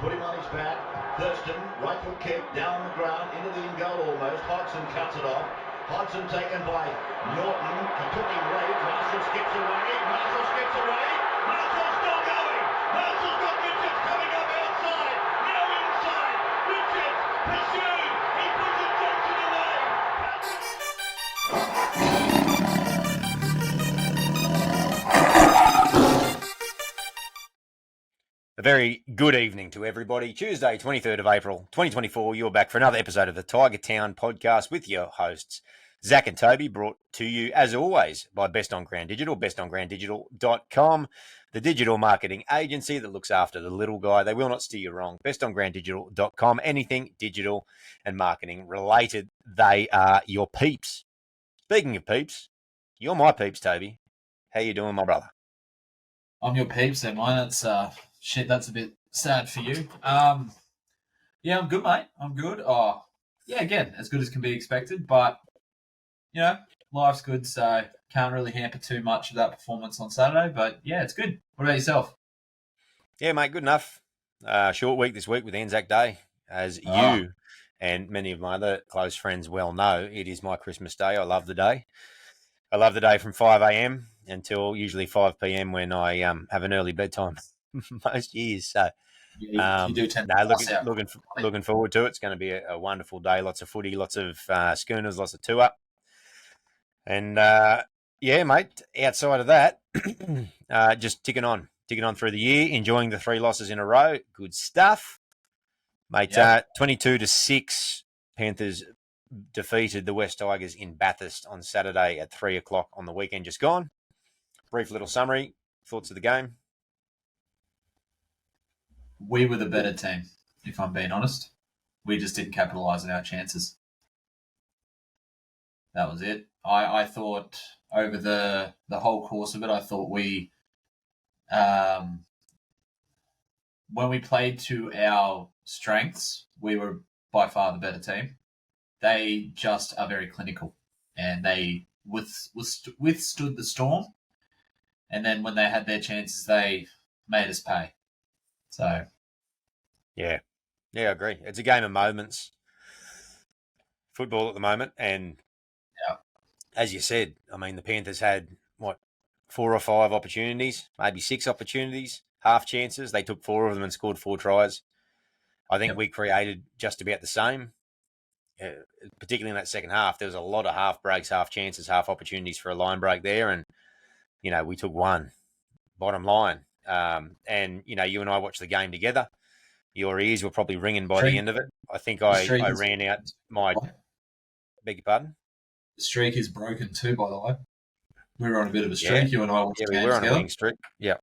put him on his back. Thurston, right foot kick, down the ground, into the in goal almost. Hodgson cuts it off. Hodgson taken by Norton. He took him late. Marshall skips away. Marshall's still going. Marshall's got Richards coming up outside. Now inside. Richards pursued. He pushes Johnson away. A very good evening to everybody. Tuesday, 23rd of April, 2024. You're back for another episode of the Tiger Town podcast with your hosts, Zac and Toby, brought to you, as always, by Best on Ground Digital, bestongrounddigital.com, the digital marketing agency that looks after the little guy. They will not steer you wrong. Bestongrounddigital.com, anything digital and marketing related, they are your peeps. Speaking of peeps, you're my peeps, Toby. How you doing, my brother? I'm your peeps, and mine. Shit, that's a bit sad for you. Yeah, I'm good, mate. I'm good. Oh, yeah, again, as good as can be expected, but, you know, life's good, so can't really hamper too much of that performance on Saturday, but yeah, it's good. What about yourself? Yeah, mate, good enough. Short week this week with Anzac Day. As you and many of my other close friends well know, it is my Christmas day. I love the day. I love the day from 5 a.m. until usually 5 p.m. when I have an early bedtime most years. So You do tend to looking forward to it. It's going to be a wonderful day. Lots of footy, lots of schooners, lots of two-up. And, yeah, mate, outside of that, just ticking on through the year, enjoying the 3 losses in a row. Good stuff. Mate, 22-6, Panthers defeated the West Tigers in Bathurst on Saturday at 3 o'clock on the weekend just gone. Brief little summary, thoughts of the game? We were the better team, if I'm being honest. We just didn't capitalise on our chances. That was it. I thought over the whole course of it, I thought we, when we played to our strengths, we were by far the better team. They just are very clinical, and they withstood the storm. And then when they had their chances, they made us pay. So, yeah, I agree. It's a game of moments, football at the moment, and as you said, I mean, the Panthers had 4 or 5 opportunities, maybe 6 opportunities, half chances. They took 4 of them and scored 4 tries. I think we created just about the same. Particularly in that second half, there was a lot of half breaks, half chances, half opportunities for a line break there, and we took 1. Bottom line, and you and I watched the game together. Your ears were probably ringing by the end of it. I think I ran out my. Beg your pardon? The streak is broken too, by the way. We were on a bit of a streak. You and I watched the game were on together. A winning streak. Yeah.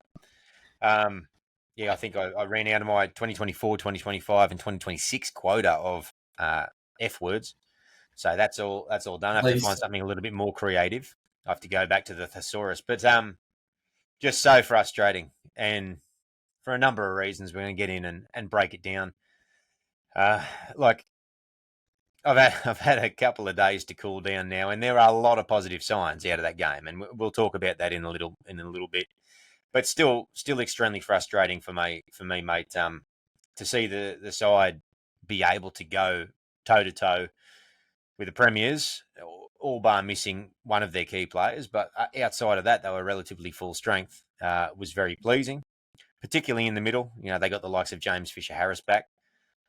I think I ran out of my 2024, 2025, and 2026 quota of F words. So that's all done. I have to find something a little bit more creative. I have to go back to the thesaurus. But just so frustrating. And for a number of reasons, we're going to get in and break it down. I've had a couple of days to cool down now, and there are a lot of positive signs out of that game, and we'll talk about that in a little bit. But still extremely frustrating for me, mate. To see the side be able to go toe to toe with the Premiers, all bar missing one of their key players, but outside of that, they were relatively full strength. Was very pleasing, particularly in the middle. They got the likes of James Fisher-Harris back,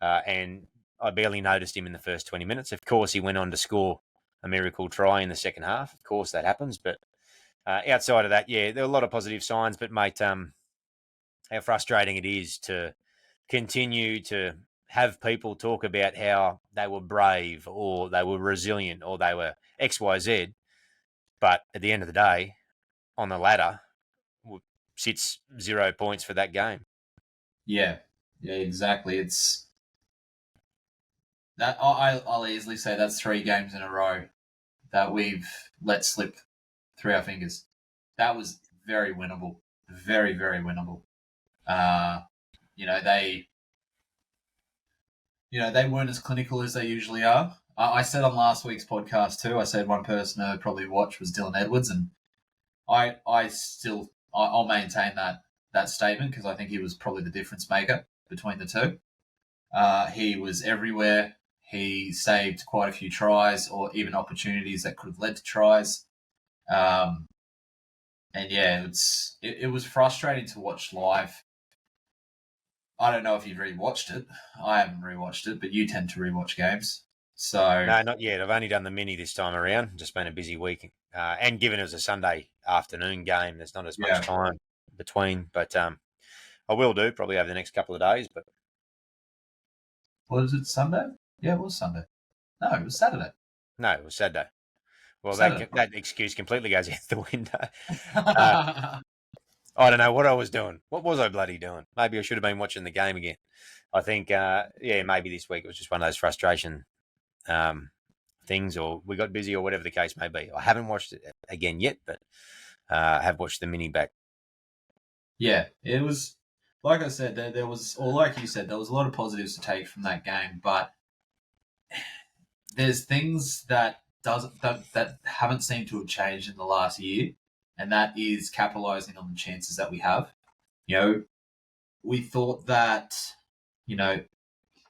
and I barely noticed him in the first 20 minutes. Of course, he went on to score a miracle try in the second half. Of course, that happens. But outside of that, there are a lot of positive signs. But, mate, how frustrating it is to continue to have people talk about how they were brave or they were resilient or they were X, Y, Z. But at the end of the day, on the ladder, sits 0 points for that game. Yeah, exactly. It's that I'll easily say that's 3 games in a row that we've let slip through our fingers. That was very winnable, very, very winnable. They weren't as clinical as they usually are. I said on last week's podcast too. I said one person I'd probably watch was Dylan Edwards, and I'll maintain that statement because I think he was probably the difference maker. between the two. He was everywhere. He saved quite a few tries or even opportunities that could have led to tries. And yeah, it was frustrating to watch live. I don't know if you've rewatched it. I haven't rewatched it, but you tend to rewatch games. So No, not yet. I've only done the mini this time around. Just been a busy week, and given it was a Sunday afternoon game, there's not as much yeah, time between. But I will do probably over the next couple of days. But was it Sunday? Yeah, it was Sunday. No, it was Saturday. no, it was Saturday. Well, Saturday. that excuse completely goes out the window. I don't know what I was doing. What was I bloody doing? Maybe I should have been watching the game again. I think, maybe this week it was just one of those frustration things, or we got busy, or whatever the case may be. I haven't watched it again yet, but I have watched the mini back. Yeah, it was like I said. There was, or like you said, there was a lot of positives to take from that game, but there's things that haven't seemed to have changed in the last year, and that is capitalizing on the chances that we have. We thought that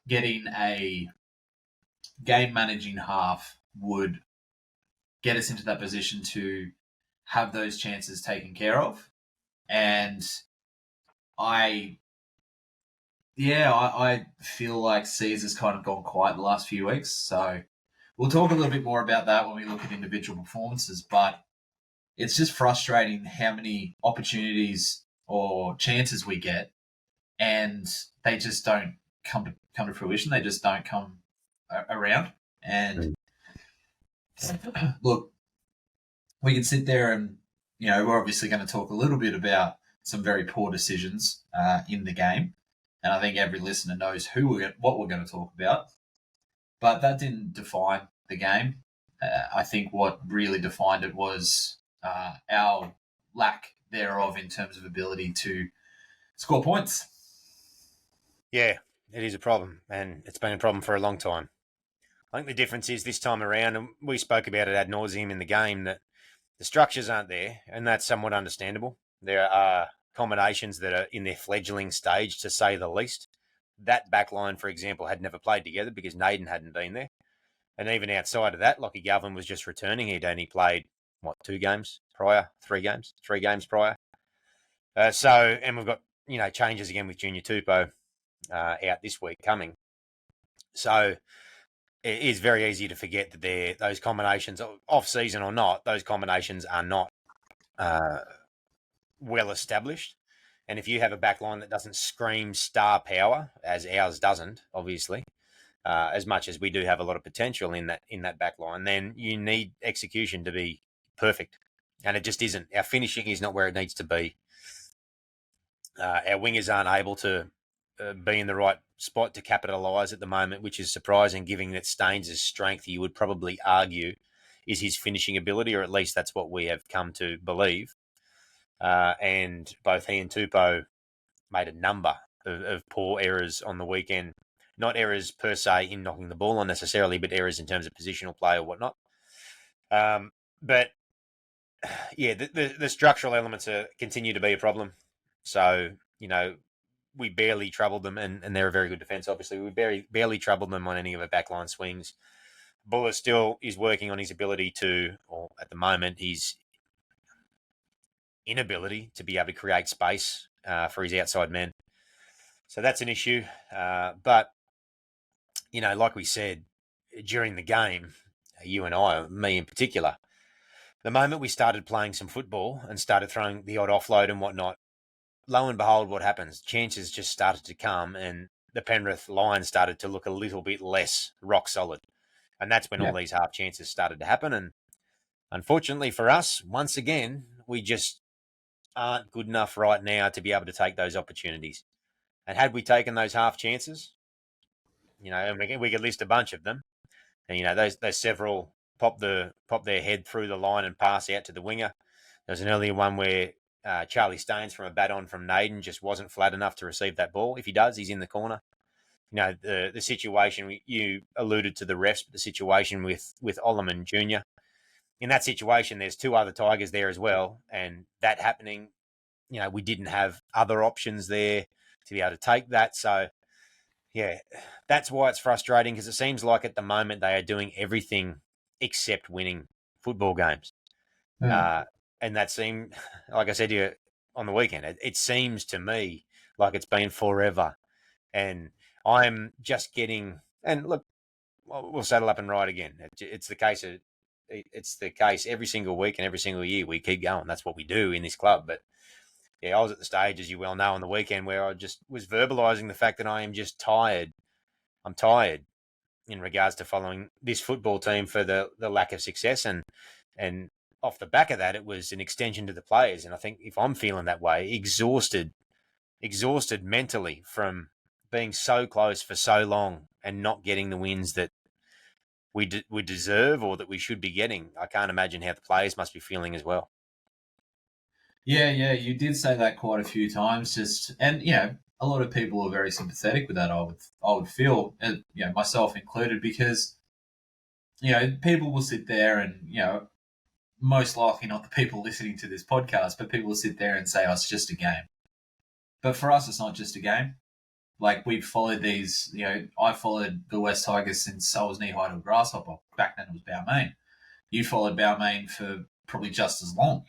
getting a game managing half would get us into that position to have those chances taken care of, and I feel like Caesar's kind of gone quiet the last few weeks. So we'll talk a little bit more about that when we look at individual performances. But it's just frustrating how many opportunities or chances we get, and they just don't come to fruition. They just don't come around. And look, we can sit there and we're obviously going to talk a little bit about some very poor decisions in the game. And I think every listener knows what we're going to talk about. But that didn't define the game. I think what really defined it was our lack thereof in terms of ability to score points. Yeah, it is a problem, and it's been a problem for a long time. I think the difference is this time around, and we spoke about it ad nauseum in the game, that the structures aren't there, and that's somewhat understandable. There are combinations that are in their fledgling stage, to say the least. That back line, for example, had never played together because Naden hadn't been there. And even outside of that, Lockie Galvin was just returning. He'd only played, 3 games prior? And we've got, changes again with Junior Tupou out this week coming. So it is very easy to forget that those combinations, off-season or not, those combinations are not well established. And if you have a back line that doesn't scream star power, as ours doesn't, obviously, as much as we do have a lot of potential in that back line, then you need execution to be perfect. And it just isn't. Our finishing is not where it needs to be. Our wingers aren't able to be in the right spot to capitalise at the moment, which is surprising, given that Staines' strength, you would probably argue, is his finishing ability, or at least that's what we have come to believe. And both he and Tupou made a number of poor errors on the weekend. Not errors per se in knocking the ball on necessarily, but errors in terms of positional play or whatnot. But yeah, the structural elements continue to be a problem. So, we barely troubled them, and they're a very good defence, obviously. We barely troubled them on any of our backline swings. Buller still is working on his ability to, or at the moment, his inability to be able to create space for his outside men. So that's an issue. But, like we said during the game, you and I, me in particular, the moment we started playing some football and started throwing the odd offload and whatnot, lo and behold, what happens? Chances just started to come, and the Penrith line started to look a little bit less rock solid. And that's when all these half chances started to happen. And unfortunately for us, once again, we just aren't good enough right now to be able to take those opportunities. And had we taken those half chances, and we could list a bunch of them, and those several pop their head through the line and pass out to the winger. There was an earlier one where Charlie Staines from a bat on from Naden just wasn't flat enough to receive that ball. If he does, he's in the corner. The situation, you alluded to the refs, but the situation with Ollerman Jr. In that situation, there's 2 other Tigers there as well. And that happening, we didn't have other options there to be able to take that. So, yeah, that's why it's frustrating, because it seems like at the moment they are doing everything except winning football games. And that seemed, like I said to you on the weekend, it seems to me like it's been forever. And I'm just getting, and look, we'll saddle up and ride again. It's the case of, it's the case every single week and every single year we keep going. That's what we do in this club. But yeah, I was at the stage, as you well know, on the weekend where I just was verbalising the fact that I am just tired. I'm tired in regards to following this football team for the lack of success. And off the back of that, it was an extension to the players. And I think if I'm feeling that way, exhausted mentally from being so close for so long and not getting the wins that we deserve or that we should be getting, I can't imagine how the players must be feeling as well. Yeah, you did say that quite a few times. And a lot of people are very sympathetic with that. I would feel, and myself included, because people will sit there and most likely not the people listening to this podcast, but people will sit there and say, "Oh, it's just a game." But for us, it's not just a game. Like, we've followed these. I followed the West Tigers since I was knee high to a grasshopper. Back then, it was Balmain. You followed Balmain for probably just as long.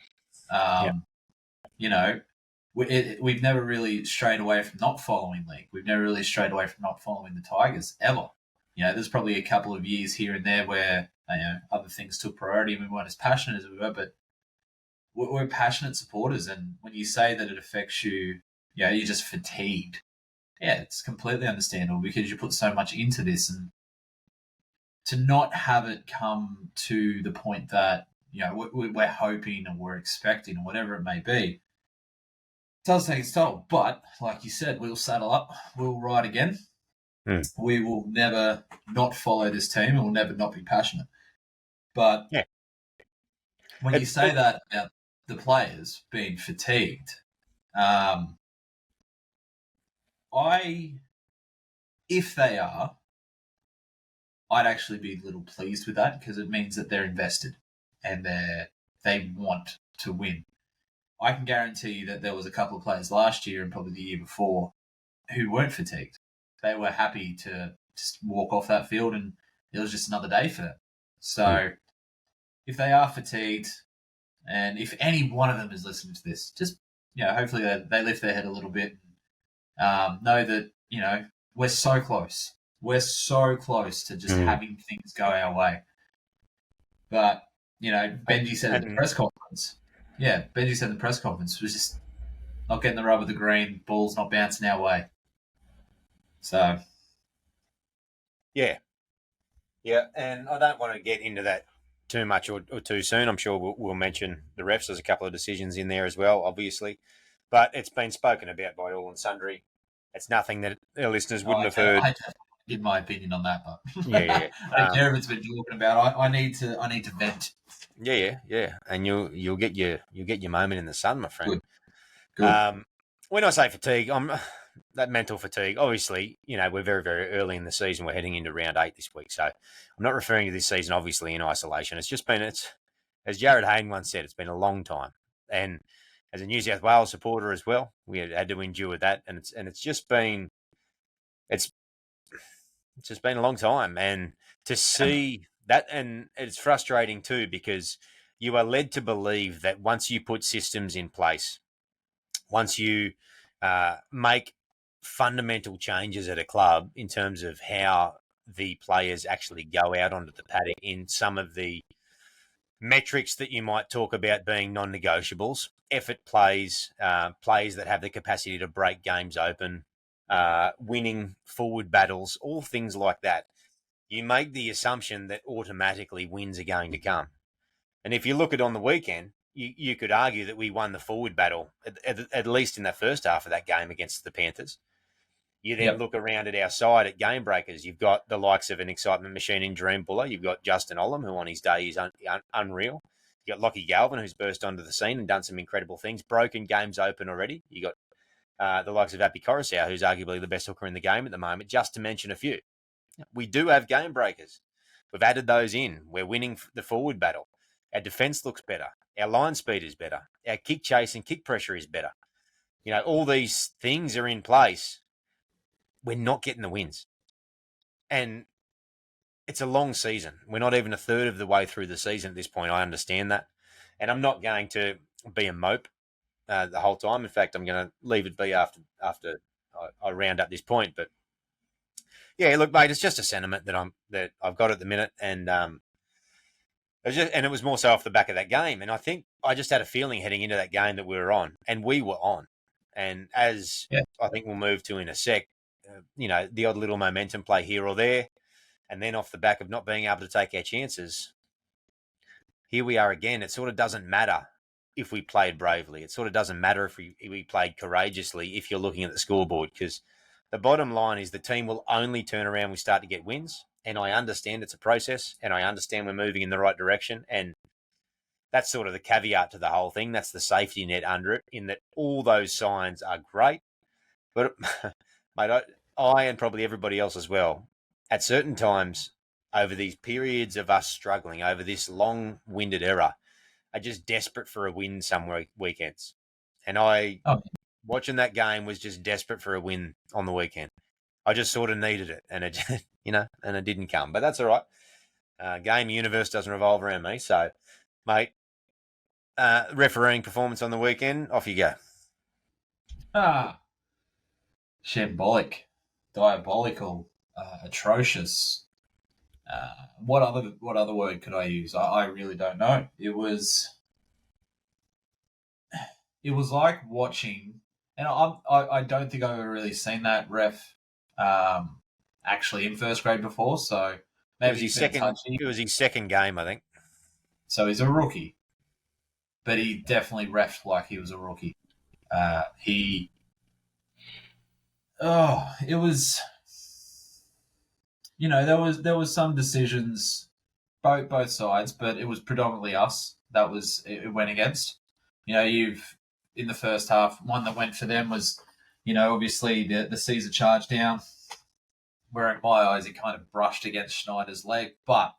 We've never really strayed away from not following league. We've never really strayed away from not following the Tigers ever. There's probably a couple of years here and there where other things took priority and we weren't as passionate as we were, but we're passionate supporters. And when you say that it affects you, you're just fatigued. Yeah, it's completely understandable because you put so much into this, and to not have it come to the point that we're hoping and we're expecting or whatever it may be, does take its toll. But like you said, we'll saddle up, we'll ride again. We will never not follow this team, and we'll never not be passionate. But when you say that about the players being fatigued, if they are, I'd actually be a little pleased with that, because it means that they're invested and they want to win. I can guarantee you that there was a couple of players last year and probably the year before who weren't fatigued. They were happy to just walk off that field, and it was just another day for them. So if they are fatigued, and if any one of them is listening to this, just hopefully they lift their head a little bit, and know that we're so close. We're so close to just having things go our way. But Benji said at the press conference. Yeah, Benji said in the press conference was just not getting the rub of the green, balls not bouncing our way. So, yeah, and I don't want to get into that too much or too soon. I'm sure we'll mention the refs. There's a couple of decisions in there as well, obviously, but it's been spoken about by all and sundry. It's nothing that our listeners wouldn't have heard. I give my opinion on that, but yeah. I don't care if it's been talking about. I need to vent. Yeah, and you'll get your moment in the sun, my friend. Good. When I say fatigue, that mental fatigue. Obviously, we're very, very early in the season. We're heading into round 8 this week, so I'm not referring to this season obviously in isolation. It's just been as Jared Hayne once said, it's been a long time. And as a New South Wales supporter as well, we had to endure that, and it's just been a long time, and to see that, and it's frustrating too, because you are led to believe that once you put systems in place, once you make fundamental changes at a club in terms of how the players actually go out onto the paddock in some of the metrics that you might talk about being non-negotiables, effort plays, plays that have the capacity to break games open, winning forward battles, all things like that, you make the assumption that automatically wins are going to come. And if you look at on the weekend, you could argue that we won the forward battle, at least in the first half of that game against the Panthers. You then look around at our side at game breakers. You've got the likes of an excitement machine in Dream Buller. You've got Justin Olam, who on his day is unreal. You've got Lockie Galvin, who's burst onto the scene and done some incredible things. Broken games open already. You got the likes of Api Coruscant, who's arguably the best hooker in the game at the moment, just to mention a few. We do have game breakers. We've added those in. We're winning the forward battle. Our defence looks better. Our line speed is better. Our kick chase and kick pressure is better. All these things are in place. We're not getting the wins. And it's a long season. We're not even a third of the way through the season at this point. I understand that. And I'm not going to be a mope the whole time. In fact, I'm going to leave it be after I round up this point. But yeah, look, mate, it's just a sentiment that I've got at the minute, and it was more so off the back of that game. And I think I just had a feeling heading into that game that we were on, and we were on. And as I think we'll move to in a sec, the odd little momentum play here or there, and then off the back of not being able to take our chances, here we are again. It sort of doesn't matter if we played bravely. It sort of doesn't matter if we played courageously if you're looking at the scoreboard, because the bottom line is the team will only turn around when we start to get wins. And I understand it's a process, and I understand we're moving in the right direction. And that's sort of the caveat to the whole thing. That's the safety net under it, in that all those signs are great. But, mate, I and probably everybody else as well, at certain times over these periods of us struggling, over this long-winded era, are just desperate for a win some weekends. And watching that game was just desperate for a win on the weekend. I just sort of needed it, and it, and it didn't come. But that's all right. Game universe doesn't revolve around me. So, mate, refereeing performance on the weekend, off you go. Shambolic, diabolical, atrocious. What other word could I use? I really don't know. It was like watching, and I don't think I've ever really seen that ref actually in first grade before. So maybe it was his second game, I think. So he's a rookie, but he definitely refed like he was a rookie. It was, there was some decisions, both sides, but it was predominantly us that it went against. You've in the first half, one that went for them was, obviously the Caesar charge down, where in my eyes it kind of brushed against Schneider's leg, but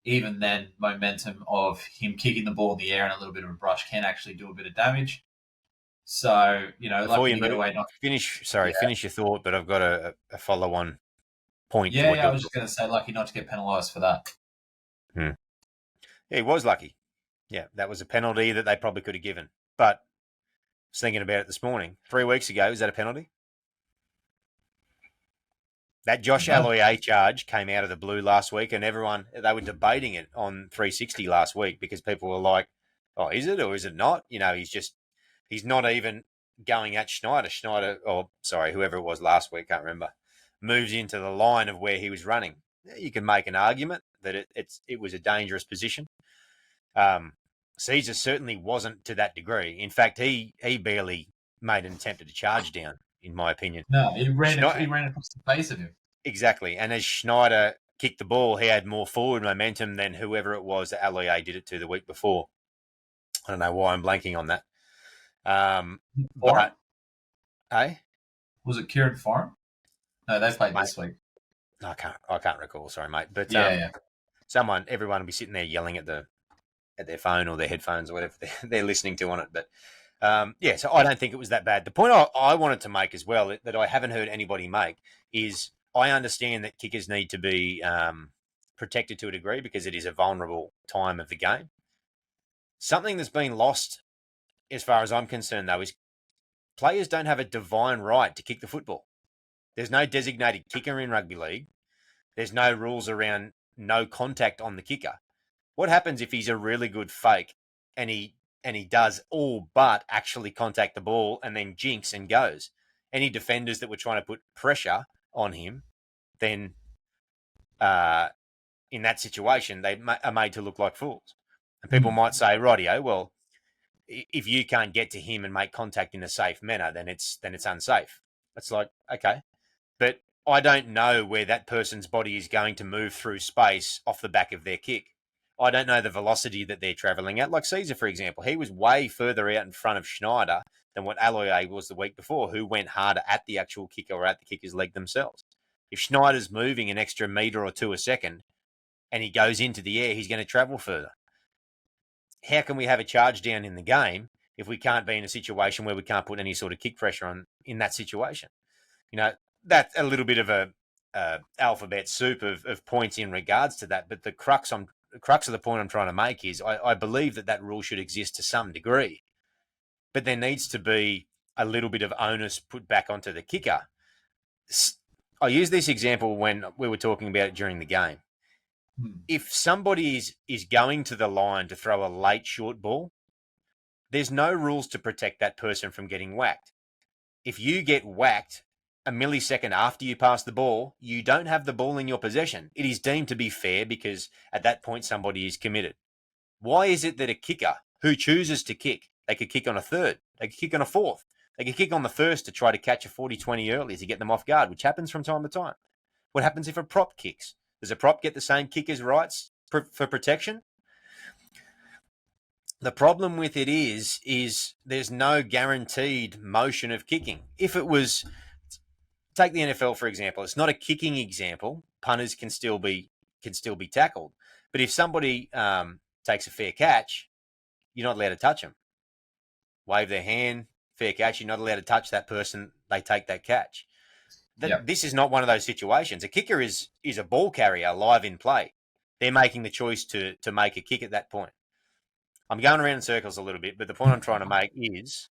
even then, momentum of him kicking the ball in the air and a little bit of a brush can actually do a bit of damage. So, Before you finish your thought, but I've got a follow-on point. Yeah, I was just going to say, lucky not to get penalised for that. Yeah, he was lucky. Yeah, that was a penalty that they probably could have given. But I was thinking about it this morning. 3 weeks ago, was that a penalty? That Josh Aloiai charge came out of the blue last week, and they were debating it on 360 last week because people were like, oh, is it or is it not? He's not even going at Schneider. Whoever it was last week, can't remember, moves into the line of where he was running. You can make an argument that it was a dangerous position. Caesar certainly wasn't to that degree. In fact, he barely made an attempt at a charge down, in my opinion. No, he ran across the face of him. Exactly. And as Schneider kicked the ball, he had more forward momentum than whoever it was that Aloiai did it to the week before. I don't know why I'm blanking on that. But, hey? Was it Kieran Foran? No, they played this week. I can't recall. Sorry, mate. But everyone will be sitting there yelling at their phone or their headphones or whatever they're listening to on it. But so I don't think it was that bad. The point I wanted to make as well, that I haven't heard anybody make, is I understand that kickers need to be protected to a degree because it is a vulnerable time of the game. Something that's been lost, as far as I'm concerned, though, is players don't have a divine right to kick the football. There's no designated kicker in rugby league. There's no rules around no contact on the kicker. What happens if he's a really good fake and he does all but actually contact the ball and then jinx and goes? Any defenders that were trying to put pressure on him, then in that situation, they are made to look like fools. And people might say, rightio, well, if you can't get to him and make contact in a safe manner, then it's unsafe. It's like, okay. But I don't know where that person's body is going to move through space off the back of their kick. I don't know the velocity that they're travelling at. Like Caesar, for example, he was way further out in front of Schneider than what Aloiai was the week before, who went harder at the actual kicker or at the kicker's leg themselves. If Schneider's moving an extra metre or two a second and he goes into the air, he's going to travel further. How can we have a charge down in the game if we can't be in a situation where we can't put any sort of kick pressure on in that situation. That's a little bit of a alphabet soup of points in regards to that. But the crux of the point I'm trying to make is I believe that rule should exist to some degree, but there needs to be a little bit of onus put back onto the kicker. I use this example when we were talking about it during the game. If somebody is going to the line to throw a late short ball, there's no rules to protect that person from getting whacked. If you get whacked a millisecond after you pass the ball, you don't have the ball in your possession. It is deemed to be fair because at that point somebody is committed. Why is it that a kicker who chooses to kick, they could kick on a third, they could kick on a fourth, they could kick on the first to try to catch a 40-20 early to get them off guard, which happens from time to time. What happens if a prop kicks? Does a prop get the same kicker's rights for protection? The problem with it is there's no guaranteed motion of kicking. If it was, take the NFL for example, it's not a kicking example. Punters can still be tackled, but if somebody takes a fair catch, you're not allowed to touch them. Wave their hand, fair catch. You're not allowed to touch that person. They take that catch. This is not one of those situations. A kicker is a ball carrier live in play. They're making the choice to make a kick at that point. I'm going around in circles a little bit, but the point I'm trying to make is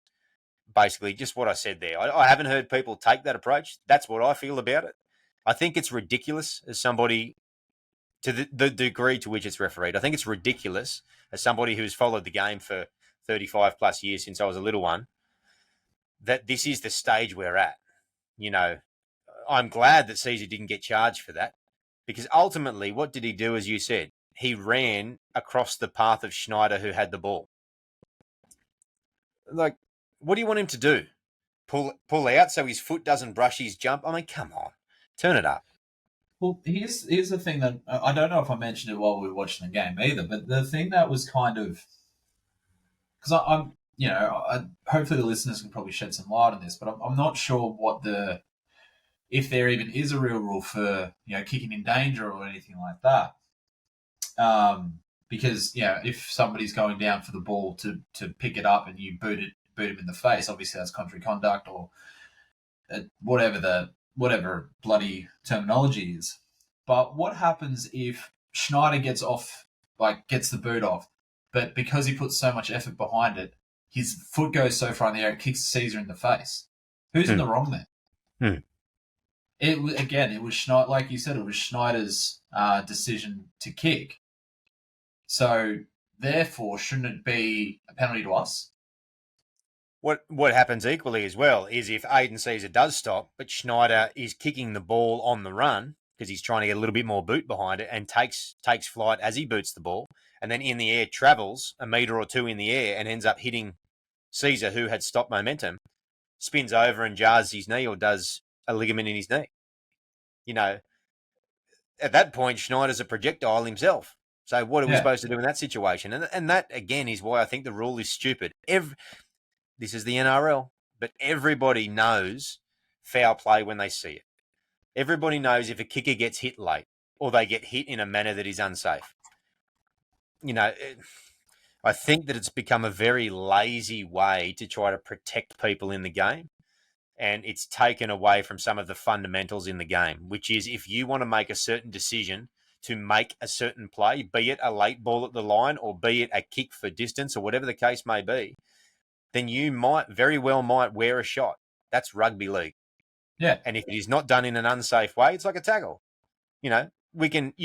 basically just what I said there. I haven't heard people take that approach. That's what I feel about it. I think it's ridiculous as somebody, to the degree to which it's refereed. I think it's ridiculous as somebody who's followed the game for 35 plus years since I was a little one, that this is the stage we're at. I'm glad that Caesar didn't get charged for that, because ultimately, what did he do? As you said, he ran across the path of Schneider, who had the ball. Like, what do you want him to do? Pull out so his foot doesn't brush his jump? I mean, come on, turn it up. Well, here's the thing that I don't know if I mentioned it while we were watching the game either, but the thing that was kind of, because I'm hopefully the listeners can probably shed some light on this, but I'm not sure if there even is a real rule for kicking in danger or anything like that. Because if somebody's going down for the ball to pick it up and you boot him in the face, obviously that's contrary conduct or whatever bloody terminology is. But what happens if Schneider gets the boot off, but because he puts so much effort behind it, his foot goes so far in the air, it kicks Caesar in the face? Who's in the wrong there? It was Schneider, like you said, it was Schneider's decision to kick. So therefore, shouldn't it be a penalty to us? What happens equally as well is if Aiden Caesar does stop, but Schneider is kicking the ball on the run because he's trying to get a little bit more boot behind it and takes flight as he boots the ball, and then in the air travels a metre or two in the air and ends up hitting Caesar, who had stopped momentum, spins over and jars his knee or does a ligament in his knee. At that point, Schneider's a projectile himself. So what are we supposed to do in that situation? And that, again, is why I think the rule is stupid. This is the NRL, but everybody knows foul play when they see it. Everybody knows if a kicker gets hit late or they get hit in a manner that is unsafe. I think that it's become a very lazy way to try to protect people in the game. And it's taken away from some of the fundamentals in the game, which is if you want to make a certain decision to make a certain play, be it a late ball at the line or be it a kick for distance or whatever the case may be, then you might wear a shot. That's rugby league. Yeah. And if it is not done in an unsafe way, it's like a tackle. You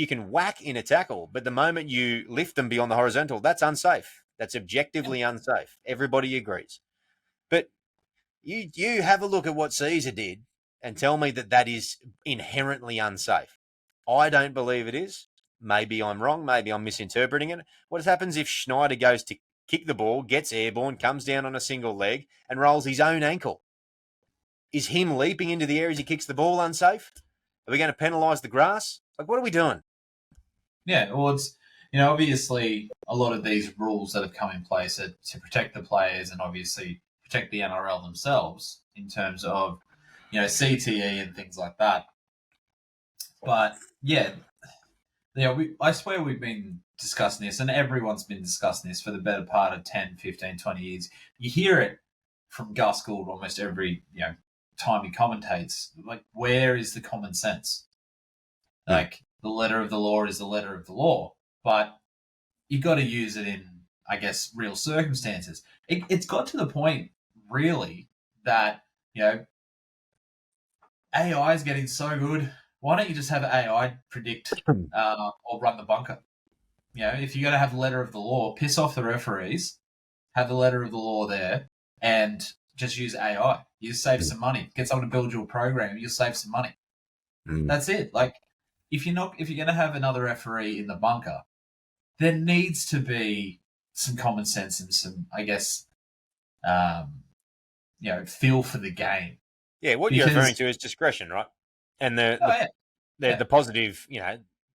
can whack in a tackle, but the moment you lift them beyond the horizontal, that's unsafe. That's objectively unsafe. Everybody agrees. But you have a look at what Caesar did and tell me that is inherently unsafe. I don't believe it is. Maybe I'm wrong. Maybe I'm misinterpreting it. What happens if Schneider goes to kick the ball, gets airborne, comes down on a single leg and rolls his own ankle? Is him leaping into the air as he kicks the ball unsafe? Are we going to penalise the grass? Like, what are we doing? Yeah, well, it's, obviously a lot of these rules that have come in place are to protect the players and obviously protect the NRL themselves in terms of, CTE and things like that. But, I swear we've been discussing this, and everyone's been discussing this for the better part of 10, 15, 20 years. You hear it from Gus Gould almost every time he commentates. Like, where is the common sense? Like, the letter of the law is the letter of the law, but you got to use it in, I guess, real circumstances. It's got to the point, really, that AI is getting so good. Why don't you just have AI predict or run the bunker? If you're going to have the letter of the law, piss off the referees, have the letter of the law there, and just use AI. You save some money. Get someone to build you a program. You'll save some money. That's it. Like, if you're going to have another referee in the bunker, there needs to be some common sense and some, I guess, feel for the game. Yeah, what you're referring to is discretion, right? And the positive,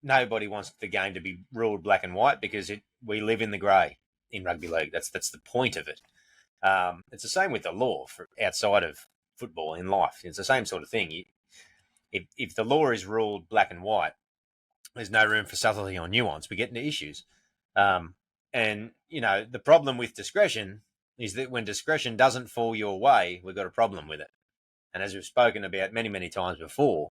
nobody wants the game to be ruled black and white because we live in the grey in rugby league. That's the point of it. It's the same with the law for outside of football in life. It's the same sort of thing. If the law is ruled black and white, there's no room for subtlety or nuance. We get into issues. And, the problem with discretion is that when discretion doesn't fall your way, we've got a problem with it. And as we've spoken about many, many times before,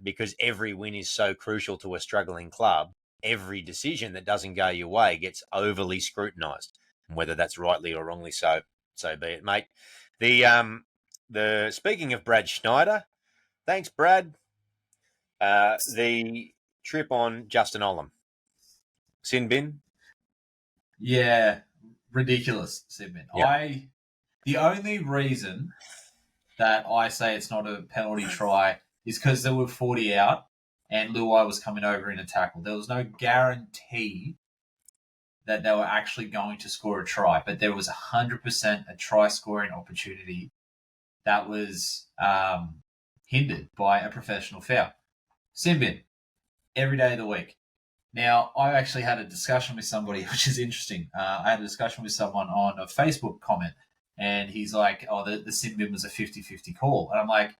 because every win is so crucial to a struggling club, every decision that doesn't go your way gets overly scrutinised. And whether that's rightly or wrongly so be it, mate. The speaking of Brad Schneider, thanks, Brad. The trip on Justin Olam. Sin bin? Yeah, ridiculous, sin bin. Yeah. The only reason that I say it's not a penalty try is because there were 40 out and Luai was coming over in a tackle. There was no guarantee that they were actually going to score a try, but there was 100% a try-scoring opportunity that was hindered by a professional foul. Sin bin, every day of the week. Now, I actually had a discussion with somebody, which is interesting. I had a discussion with someone on a Facebook comment, and he's like, the sin bin was a 50-50 call. And I'm like,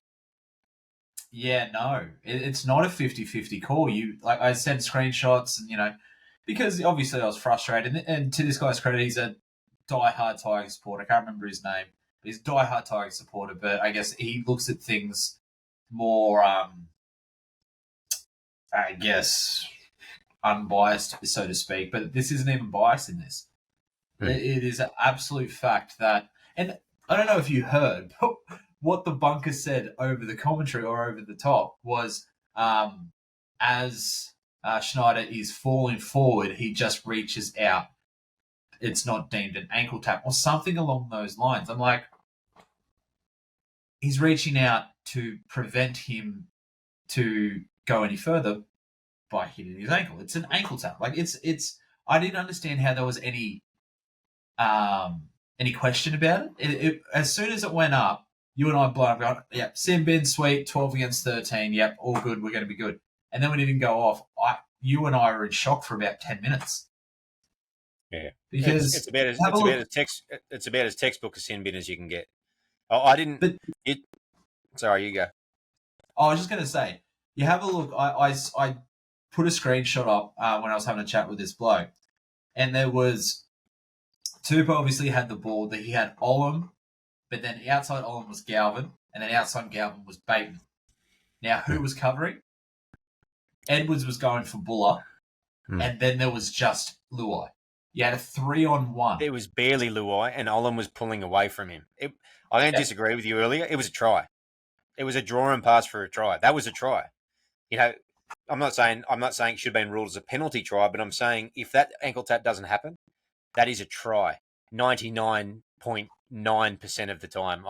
yeah, no, it's not a 50-50 call. I sent screenshots and, because obviously I was frustrated. And to this guy's credit, he's a diehard Tiger supporter. I can't remember his name. He's a diehard Tiger supporter, but I guess he looks at things more, I guess, unbiased, so to speak. But this isn't even biased in this. It is an absolute fact that, and I don't know if you heard, but what the bunker said over the commentary or over the top was, as Schneider is falling forward, he just reaches out. It's not deemed an ankle tap or something along those lines. I'm like, he's reaching out to prevent him to go any further by hitting his ankle. It's an ankle tap. Like it's. I didn't understand how there was any question about it. As soon as it went up, you and I blown up going, yep, sin bin, sweet, 12 against 13, yep, all good, we're going to be good. And then when it didn't go off, you and I were in shock for about 10 minutes. Yeah, because it's about as textbook a sin bin as you can get. Sorry, you go. I was just going to say, you have a look. I put a screenshot up when I was having a chat with this bloke, and there was Tupa obviously had the ball that he had Olam, but then outside Olam was Galvin, and then outside Galvin was Bateman. Now, who was covering? Edwards was going for Buller, and then there was just Luai. You had a 3-on-1. It was barely Luai, and Olam was pulling away from him. I don't disagree with you earlier. It was a try. It was a draw and pass for a try. That was a try. I'm not saying it should have been ruled as a penalty try, but I'm saying if that ankle tap doesn't happen, that is a try. 99.9% of the time.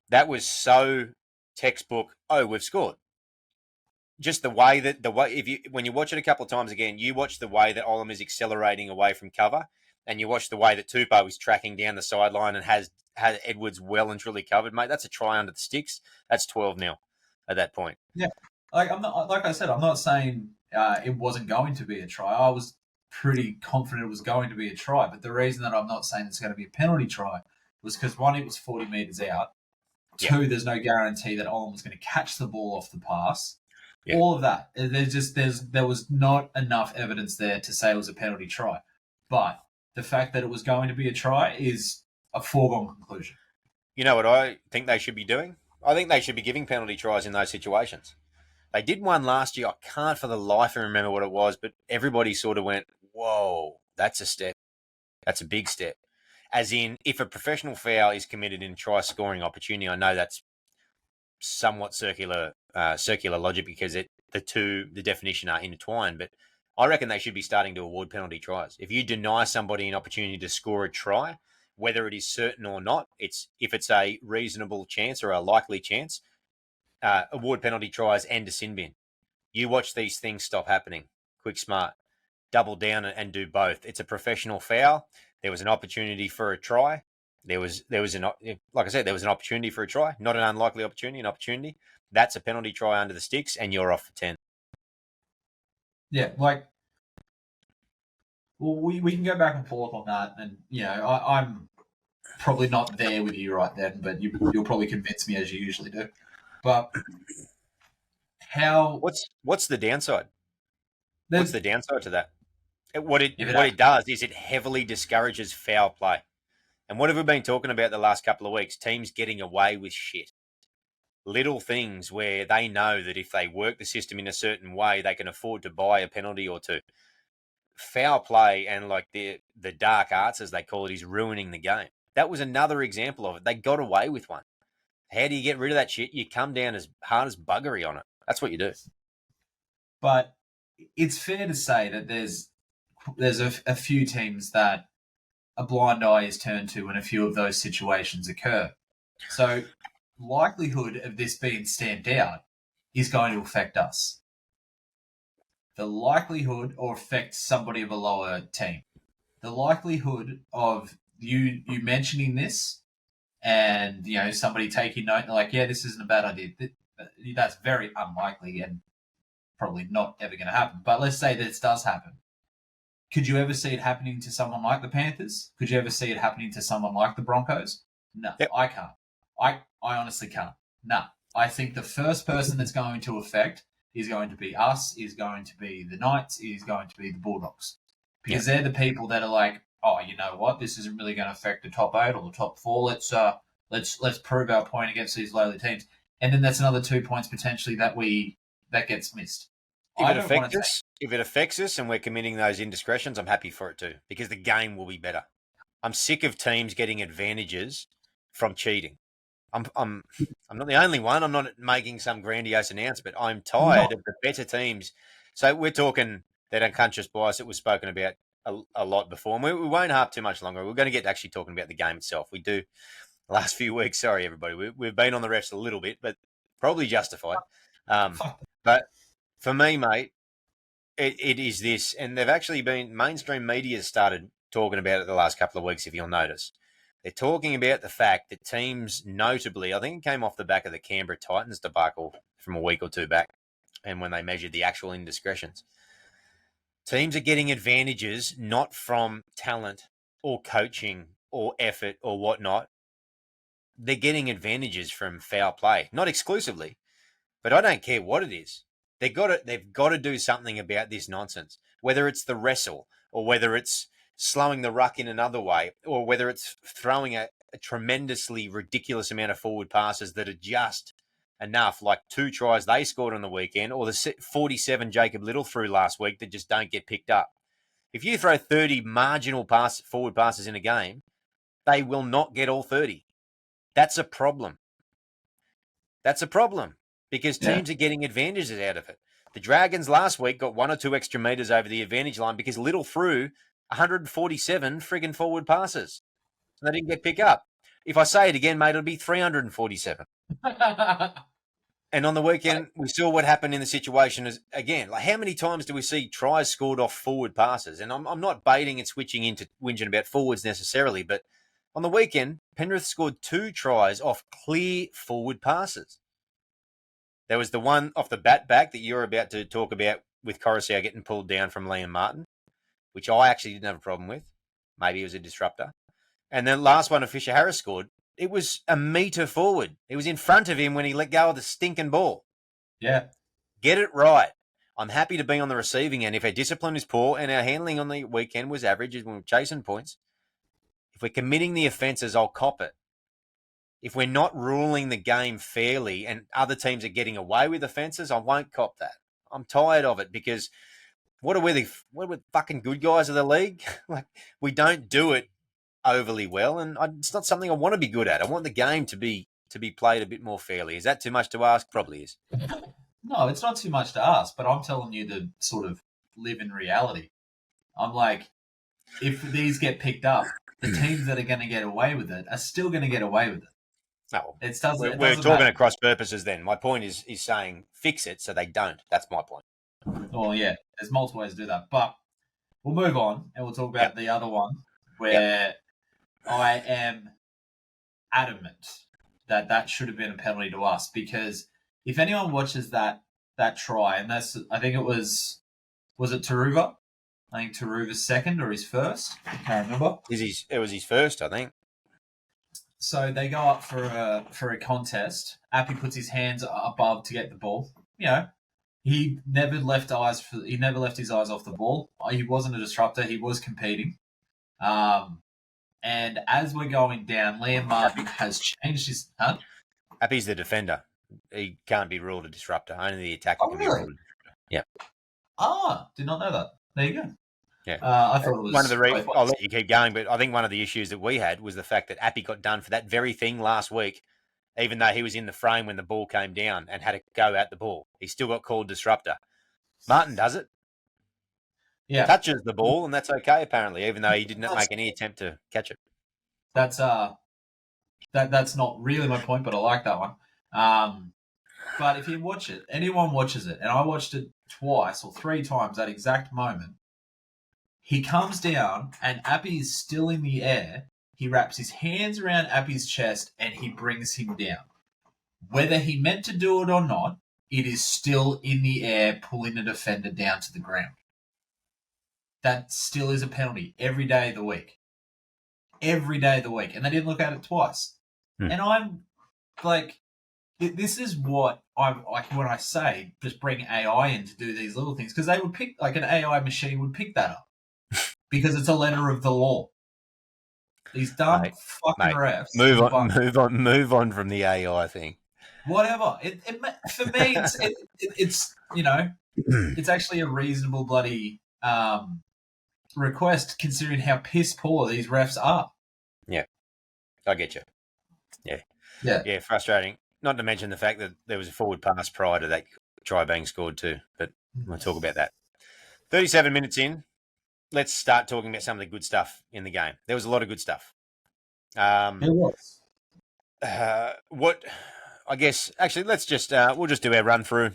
That was so textbook. Oh, we've scored. Just when you watch it a couple of times again, you watch the way that Olam is accelerating away from cover, and you watch the way that Tupou is tracking down the sideline and has Edwards well and truly covered, mate. That's a try under the sticks. That's 12-0 at that point. Yeah, like I said, I'm not saying it wasn't going to be a try. I was pretty confident it was going to be a try, but the reason that I'm not saying it's going to be a penalty try was because one, it was 40 meters out, Yeah. Two, there's no guarantee that Olam was going to catch the ball off the pass. Yeah. All of that. There was not enough evidence there to say it was a penalty try. But the fact that it was going to be a try is a foregone conclusion. You know what I think they should be doing? I think they should be giving penalty tries in those situations. They did one last year. I can't for the life of me remember what it was, but everybody sort of went, whoa, that's a step. That's a big step. As in, if a professional foul is committed in a try scoring opportunity, I know that's somewhat circular logic because the definition are intertwined, but I reckon they should be starting to award penalty tries. If you deny somebody an opportunity to score a try, whether it is certain or not, if it's a reasonable chance or a likely chance, award penalty tries and a sin bin. You watch these things stop happening. Quick, smart. Double down and do both. It's a professional foul. There was an opportunity for a try. There was like I said, there was an opportunity for a try, not an unlikely opportunity, an opportunity. That's a penalty try under the sticks, and you're off for 10. Yeah, like, well, we can go back and forth on that, and I'm probably not there with you right then, but you'll probably convince me as you usually do. But what's the downside? What's the downside to that? What it does is it heavily discourages foul play. And what have we been talking about the last couple of weeks? Teams getting away with shit. Little things where they know that if they work the system in a certain way, they can afford to buy a penalty or two. Foul play and like the dark arts, as they call it, is ruining the game. That was another example of it. They got away with one. How do you get rid of that shit? You come down as hard as buggery on it. That's what you do. But it's fair to say that there's a few teams that a blind eye is turned to when a few of those situations occur. So likelihood of this being stamped out is going to affect us. The likelihood or affect somebody of a lower team. The likelihood of you mentioning this and somebody taking note and like, yeah, this isn't a bad idea. That's very unlikely and probably not ever going to happen. But let's say this does happen. Could you ever see it happening to someone like the Panthers? Could you ever see it happening to someone like the Broncos? No, yep. I can't. I honestly can't. No. I think the first person that's going to affect is going to be us, is going to be the Knights, is going to be the Bulldogs. Because they're the people that are like, oh, you know what? This isn't really going to affect the top 8 or the top 4. Let's prove our point against these lowly teams. And then that's another 2 points potentially that gets missed. If it affects us and we're committing those indiscretions, I'm happy for it too, because the game will be better. I'm sick of teams getting advantages from cheating. I'm not the only one. I'm not making some grandiose announcement. I'm tired of the better teams. So we're talking that unconscious bias that was spoken about a lot before, and we won't harp too much longer. We're going to get actually talking about the game itself. We do the last few weeks. Sorry, everybody. We've been on the refs a little bit, but probably justified. But for me, mate, it is this, and they've actually been mainstream media started talking about it the last couple of weeks. If you'll notice, they're talking about the fact that teams, notably, I think it came off the back of the Canberra Titans debacle from a week or two back, and when they measured the actual indiscretions, teams are getting advantages not from talent or coaching or effort or whatnot. They're getting advantages from foul play, not exclusively, but I don't care what it is. They've got to do something about this nonsense, whether it's the wrestle or whether it's slowing the ruck in another way or whether it's throwing a tremendously ridiculous amount of forward passes that are just enough, like 2 tries they scored on the weekend or the 47 Jacob Little threw last week that just don't get picked up. If you throw 30 marginal forward passes in a game, they will not get all 30. That's a problem. Because teams are getting advantages out of it. The Dragons last week got 1 or 2 extra metres over the advantage line because Little threw 147 friggin' forward passes. And they didn't get picked up. If I say it again, mate, it'll be 347. And on the weekend, we saw what happened in the situation is, again, like how many times do we see tries scored off forward passes? And I'm not baiting and switching into whinging about forwards necessarily, but on the weekend, Penrith scored 2 tries off clear forward passes. There was the one off the bat back that you're about to talk about with Coruscant getting pulled down from Liam Martin, which I actually didn't have a problem with. Maybe it was a disruptor. And then last one, Fisher Harris scored. it was a metre forward. He was in front of him when he let go of the stinking ball. Yeah. Get it right. I'm happy to be on the receiving end. If our discipline is poor and our handling on the weekend was average, and we're chasing points, if we're committing the offences, I'll cop it. If we're not ruling the game fairly and other teams are getting away with offences, I won't cop that. I'm tired of it because what are we the fucking good guys of the league? Like, we don't do it overly well, and it's not something I want to be good at. I want the game to be played a bit more fairly. Is that too much to ask? Probably is. No, it's not too much to ask, but I'm telling you to sort of live in reality. I'm like, if these get picked up, the teams that are going to get away with it are still going to get away with it. No, We're talking across purposes then. My point is saying fix it so they don't. That's my point. Well, yeah, there's multiple ways to do that. But we'll move on and we'll talk about the other one where I am adamant that should have been a penalty to us, because if anyone watches that try, and I think it was it Taruva? I think Taruva's second or his first. I can't remember. It was his first, I think. So they go up for a contest. Appy puts his hands above to get the ball. You know, he never left his eyes off the ball. He wasn't a disruptor. He was competing. And as we're going down, Liam Martin has changed his. Huh? Appy's the defender. He can't be ruled a disruptor. Only the attacker can be ruled a disruptor. Yeah. Did not know that. There you go. Yeah. I thought it was one of the I'll let you keep going, but I think one of the issues that we had was the fact that Appy got done for that very thing last week, even though he was in the frame when the ball came down and had to go at the ball. He still got called disruptor. Martin does it. Yeah. Touches the ball, and that's okay, apparently, even though he did not make any attempt to catch it. That's that's not really my point, but I like that one. But if you watch it, anyone watches it, and I watched it twice or three times at exact moment, he comes down and Appy is still in the air. He wraps his hands around Appy's chest and he brings him down. Whether he meant to do it or not, it is still in the air, pulling a defender down to the ground. That still is a penalty every day of the week. Every day of the week. And they didn't look at it twice. And I'm like, this is what I'm like when I say just bring AI in to do these little things, because they would pick, like, an AI machine would pick that up because it's a letter of the law. These dumb fucking refs. Move on from the AI thing. Whatever. For me, it's you know, it's actually a reasonable bloody request considering how piss poor these refs are. Yeah, I get you. Yeah, frustrating. Not to mention the fact that there was a forward pass prior to that try being scored too, but we'll talk about that. 37 minutes in, let's start talking about some of the good stuff in the game. There was a lot of good stuff. It was. What, I guess, actually, let's just, we'll just do our run through.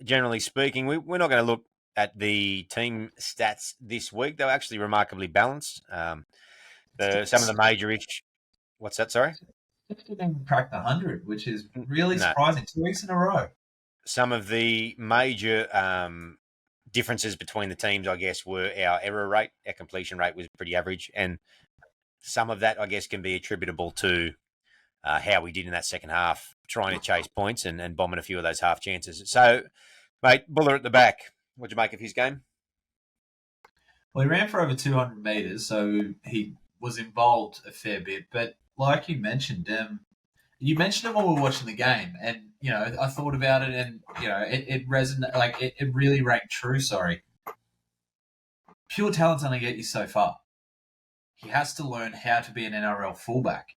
Generally speaking, we're not going to look at the team stats this week. They were actually remarkably balanced. Some of the major issues. What's that, sorry? Didn't crack the 100, which is really surprising. 2 weeks in a row. Some of the major differences between the teams, I guess, were our error rate. Our completion rate was pretty average, and some of that, I guess, can be attributable to how we did in that second half, trying to chase points and bombing a few of those half chances. So, mate, Buller at the back, what'd you make of his game? Well, he ran for over 200 metres, so he was involved a fair bit, but like you mentioned it when we were watching the game, and you know, I thought about it, and you know, it resonated, like it really rang true. Sorry, pure talent's only get you so far. He has to learn how to be an NRL fullback,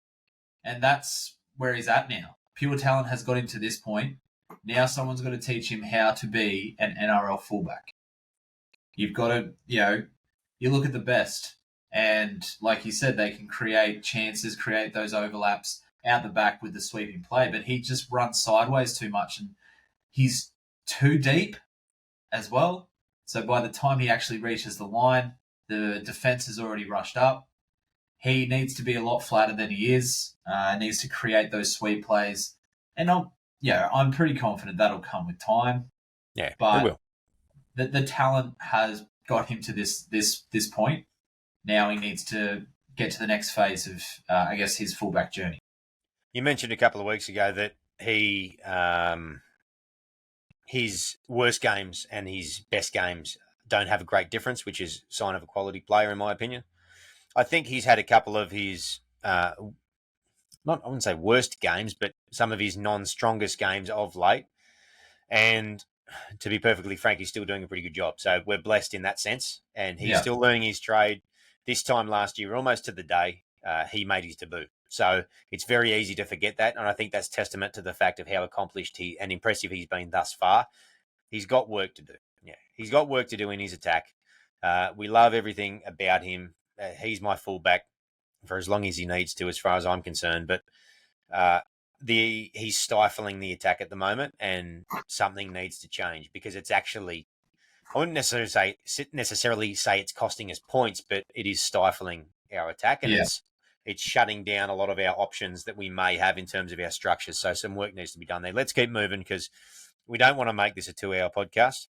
and that's where he's at now. Pure talent has got him to this point. Now someone's got to teach him how to be an NRL fullback. You've got to, you know, you look at the best. And like you said, they can create chances, create those overlaps out the back with the sweeping play. But he just runs sideways too much, and he's too deep as well. So by the time he actually reaches the line, the defense has already rushed up. He needs to be a lot flatter than he is. Needs to create those sweep plays. And I'm pretty confident that'll come with time. Yeah, but it will. The talent has got him to this point. Now he needs to get to the next phase of, I guess, his fullback journey. You mentioned a couple of weeks ago that his worst games and his best games don't have a great difference, which is a sign of a quality player, in my opinion. I think he's had a couple of his I wouldn't say worst games, but some of his non-strongest games of late. And to be perfectly frank, he's still doing a pretty good job. So we're blessed in that sense. And he's Yeah. still learning his trade. This time last year, almost to the day, he made his debut. So it's very easy to forget that. And I think that's testament to the fact of how accomplished and impressive he's been thus far. He's got work to do. Yeah, he's got work to do in his attack. We love everything about him. He's my fullback for as long as he needs to, as far as I'm concerned. But he's stifling the attack at the moment, and something needs to change because it's actually, I wouldn't necessarily say it's costing us points, but it is stifling our attack, and it's shutting down a lot of our options that we may have in terms of our structures. So some work needs to be done there. Let's keep moving because we don't want to make this a 2-hour podcast.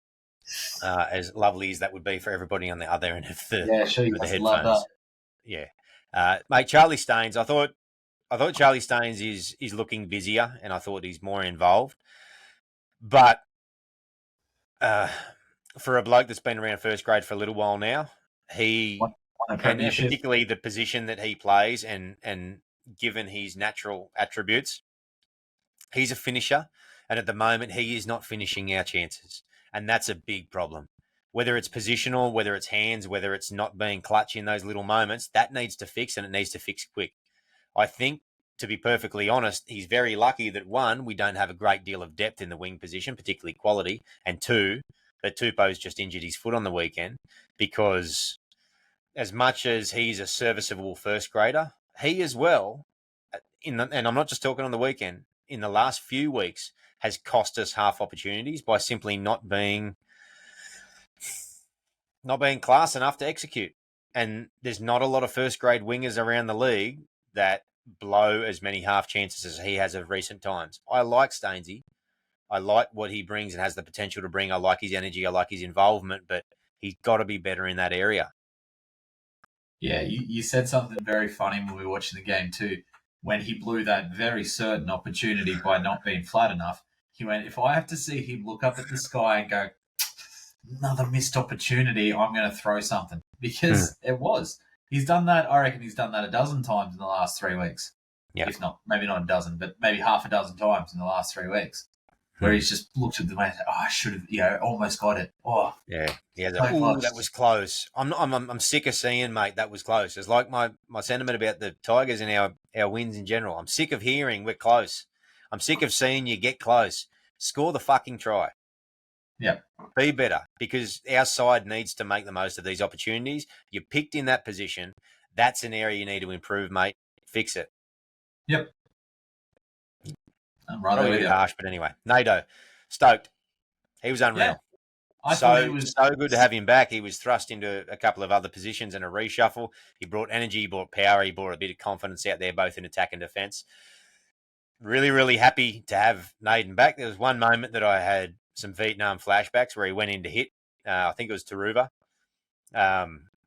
As lovely as that would be for everybody on the other end of the, you the love headphones. that. Yeah. Mate, Charlie Staines, I thought Charlie Staines is looking busier, and I thought he's more involved. But for a bloke that's been around first grade for a little while now, and particularly the position that he plays, and given his natural attributes, he's a finisher. And at the moment, he is not finishing our chances, and that's a big problem. Whether it's positional, whether it's hands, whether it's not being clutch in those little moments, that needs to fix, and it needs to fix quick. I think, to be perfectly honest, he's very lucky that, one, we don't have a great deal of depth in the wing position, particularly quality, and two, that Tupou's just injured his foot on the weekend, because as much as he's a serviceable first grader, he as well, and I'm not just talking on the weekend, in the last few weeks has cost us half opportunities by simply not being class enough to execute. And there's not a lot of first grade wingers around the league that blow as many half chances as he has of recent times. I like Stainsy. I like what he brings and has the potential to bring. I like his energy. I like his involvement, but he's got to be better in that area. Yeah, you said something very funny when we were watching the game too. When he blew that very certain opportunity by not being flat enough, he went, if I have to see him look up at the sky and go, another missed opportunity, I'm going to throw something. Because it was. He's done that, I reckon he's done that a dozen times in the last 3 weeks. Yeah. If not, maybe not a dozen, but maybe half a dozen times in the last 3 weeks. Where he's just looked at the man and said, I should have, almost got it. Oh, yeah, that was close. I'm sick of seeing, mate, that was close. It's like my sentiment about the Tigers and our wins in general. I'm sick of hearing we're close. I'm sick of seeing you get close. Score the fucking try. Yeah. Be better, because our side needs to make the most of these opportunities. You're picked in that position. That's an area you need to improve, mate. Fix it. Yep. I'm rather a bit harsh, but anyway. Nato, stoked. He was unreal. Yeah. So good to have him back. He was thrust into a couple of other positions and a reshuffle. He brought energy, he brought power, he brought a bit of confidence out there, both in attack and defence. Really, really happy to have Naden back. There was one moment that I had some Vietnam flashbacks where he went in to hit, I think it was Taruva,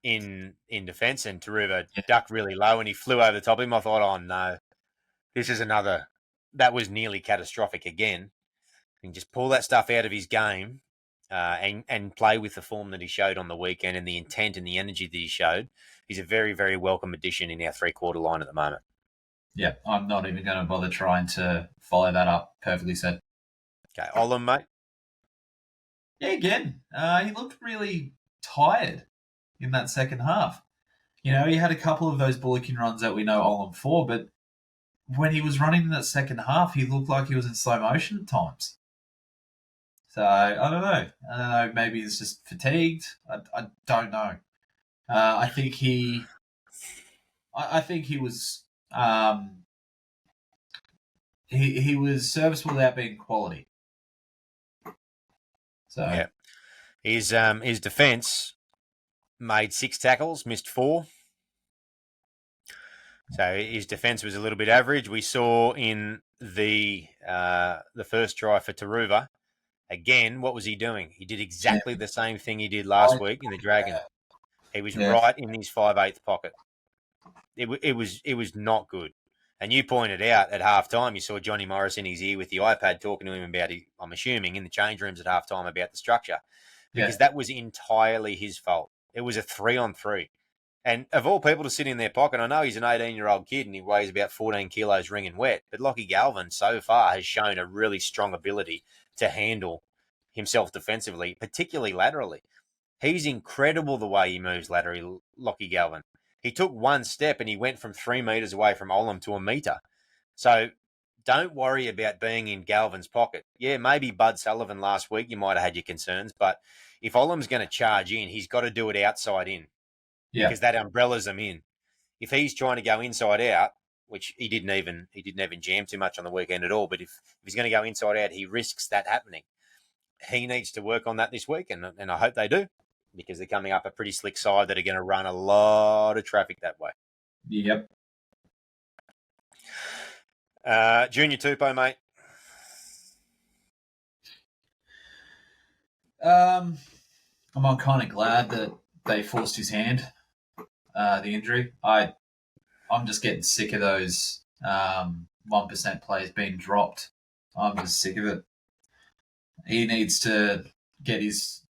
in defence, and Taruva ducked really low and he flew over the top of him. I thought, oh no, this is another. That was nearly catastrophic again. And just pull that stuff out of his game and play with the form that he showed on the weekend and the intent and the energy that he showed. He's a very, very welcome addition in our three-quarter line at the moment. Yeah, I'm not even going to bother trying to follow that up. Perfectly said. Okay, Olam, mate. Yeah, again, he looked really tired in that second half. He had a couple of those bullocking runs that we know Olam for, but when he was running in that second half, he looked like he was in slow motion at times. So, I don't know. Maybe he's just fatigued. I don't know. I think he was he was serviceable without being quality. So yeah, his defence made 6 tackles, missed 4. So his defence was a little bit average. We saw in the first try for Taruva, again, what was he doing? He did exactly the same thing he did last week in the Dragon. He was right in his 5/8 pocket. It was not good. And you pointed out at halftime, you saw Johnny Morris in his ear with the iPad talking to him about, I'm assuming, in the change rooms at halftime about the structure, because that was entirely his fault. It was a 3-on-3. And of all people to sit in their pocket, I know he's an 18-year-old kid and he weighs about 14 kilos ringing wet, but Lachie Galvin so far has shown a really strong ability to handle himself defensively, particularly laterally. He's incredible the way he moves laterally, Lachie Galvin. He took one step and he went from 3 metres away from Olam to a metre. So don't worry about being in Galvin's pocket. Yeah, maybe Bud Sullivan last week, you might have had your concerns, but if Olam's going to charge in, he's got to do it outside in. Yeah. Because that umbrellas him in. If he's trying to go inside out, which he didn't even jam too much on the weekend at all, but if he's going to go inside out, he risks that happening. He needs to work on that this week, and I hope they do, because they're coming up a pretty slick side that are going to run a lot of traffic that way. Yep. Junior Tupou, mate. I'm kind of glad that they forced his hand, the injury. I'm just getting sick of those 1% players being dropped. I'm just sick of it. He needs to get his...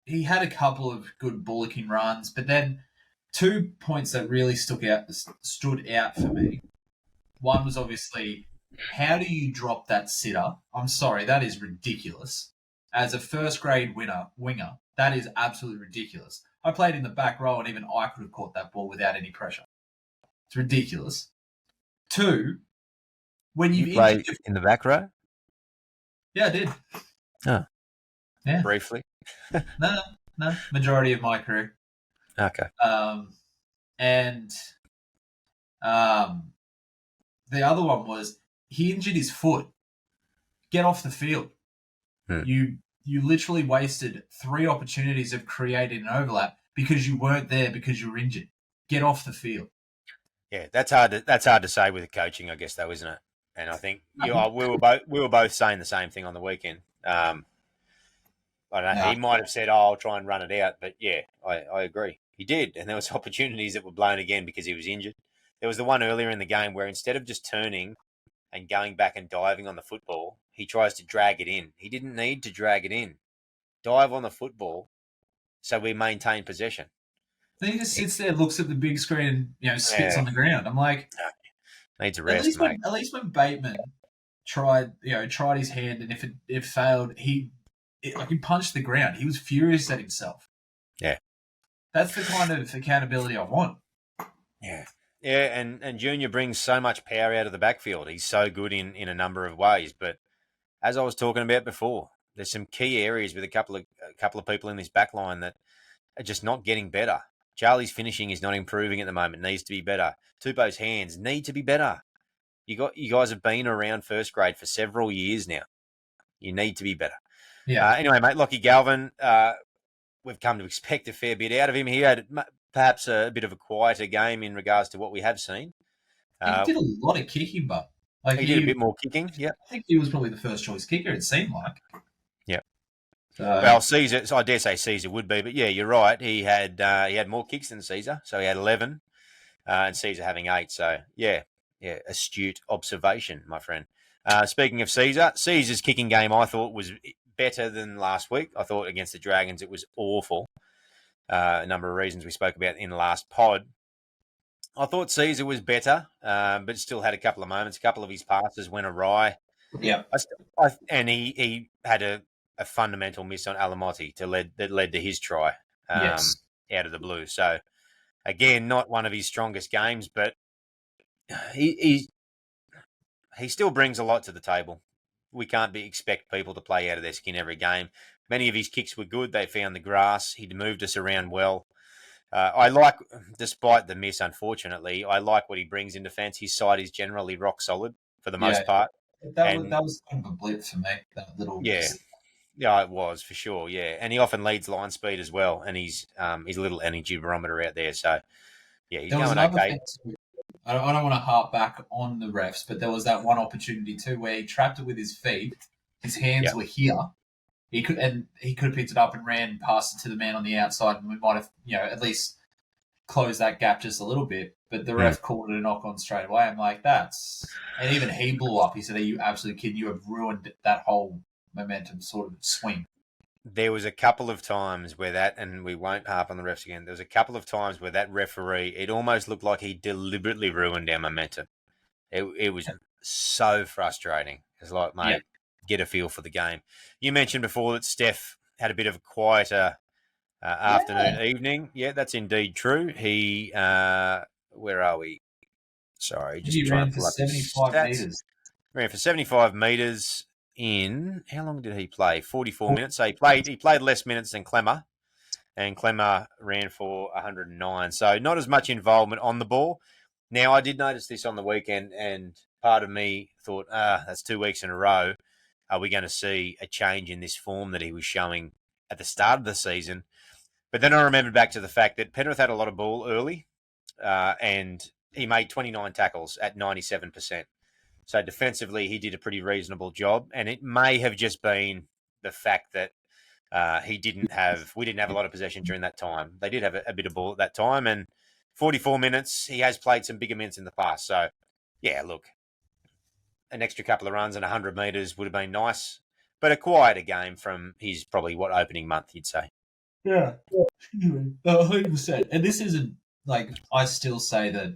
He had a couple of good bullocking runs, but then 2 points that really stood out for me. One was obviously, how do you drop that sitter? I'm sorry, that is ridiculous. As a first-grade winger, that is absolutely ridiculous. I played in the back row, and even I could have caught that ball without any pressure. It's ridiculous. 2, when you played in the back row? Yeah, I did. Oh. Yeah. Briefly? No. Majority of my career. Okay. And the other one was he injured his foot. Get off the field. You literally wasted 3 opportunities of creating an overlap because you weren't there because you were injured. Get off the field. Yeah, that's hard to say with the coaching, I guess, though, isn't it? And I think we were both saying the same thing on the weekend. I don't know. He might have said, I'll try and run it out. But, yeah, I agree. He did. And there was opportunities that were blown again because he was injured. There was the one earlier in the game where instead of just turning and going back and diving on the football, he tries to drag it in. He didn't need to drag it in. Dive on the football so we maintain possession. Then he just sits there, looks at the big screen and, spits on the ground. I'm like... Needs a rest, mate. At least when Bateman tried his hand, and if it failed, he punched the ground. He was furious at himself. Yeah. That's the kind of accountability I want. Yeah. Yeah, and Junior brings so much power out of the backfield. He's so good in a number of ways. But as I was talking about before, there's some key areas with a couple of people in this back line that are just not getting better. Charlie's finishing is not improving at the moment. Needs to be better. Tupou's hands need to be better. You guys have been around first grade for several years now. You need to be better. Yeah. Anyway, mate, Lachie Galvin, we've come to expect a fair bit out of him. He had perhaps a bit of a quieter game in regards to what we have seen. He did a lot of kicking, but he did a bit more kicking. Yeah, I think he was probably the first choice kicker. It seemed like. Yeah. Well, Caesar. So I dare say Caesar would be, but yeah, you're right. He had more kicks than Caesar, so he had 11, and Caesar having 8. So yeah, astute observation, my friend. Speaking of Caesar's kicking game, I thought was better than last week. I thought against the Dragons it was awful. A number of reasons we spoke about in the last pod. I thought Caesar was better, but still had a couple of moments. A couple of his passes went awry. Yeah, and he had a fundamental miss on Alamotti that led to his try out of the blue. So again, not one of his strongest games, but he still brings a lot to the table. We can't expect people to play out of their skin every game. Many of his kicks were good. They found the grass. He moved us around well. I like, despite the miss, unfortunately, I like what he brings in defence. His side is generally rock solid for the most part. That was kind of a blip for me, that little... Yeah, it was, for sure, yeah. And he often leads line speed as well, and he's a little energy barometer out there. So, yeah, he's going okay. I don't want to harp back on the refs, but there was that one opportunity too where he trapped it with his feet. His hands were here. He could have picked it up and ran past it to the man on the outside, and we might have, at least closed that gap just a little bit. but the ref called it a knock on straight away. I'm like, that's... And even he blew up. He said, are you absolutely kidding? You have ruined that whole momentum sort of swing. There was a couple of times where that, and we won't harp on the refs again, there was a couple of times where that referee, it almost looked like he deliberately ruined our momentum. It was so frustrating. It's like, mate, get a feel for the game. You mentioned before that Steph had a bit of a quieter afternoon, evening. Yeah, that's indeed true. He, where are we? Sorry, just He trying ran to for pull up his 75 stats. meters. Ran for 75 meters in, how long did he play? 44 minutes. So he played less minutes than Clemmer, and Clemmer ran for 109. So not as much involvement on the ball. Now, I did notice this on the weekend, and part of me thought, that's 2 weeks in a row. Are we going to see a change in this form that he was showing at the start of the season? But then I remembered back to the fact that Penrith had a lot of ball early, and he made 29 tackles at 97%. So defensively, he did a pretty reasonable job, and it may have just been the fact that we didn't have a lot of possession during that time. They did have a bit of ball at that time, and 44 minutes, he has played some bigger minutes in the past. So, yeah, look, an extra couple of runs and 100 metres would have been nice, but a quieter game from his probably, opening month, you'd say. Yeah. 100%. And this isn't, like, I still say that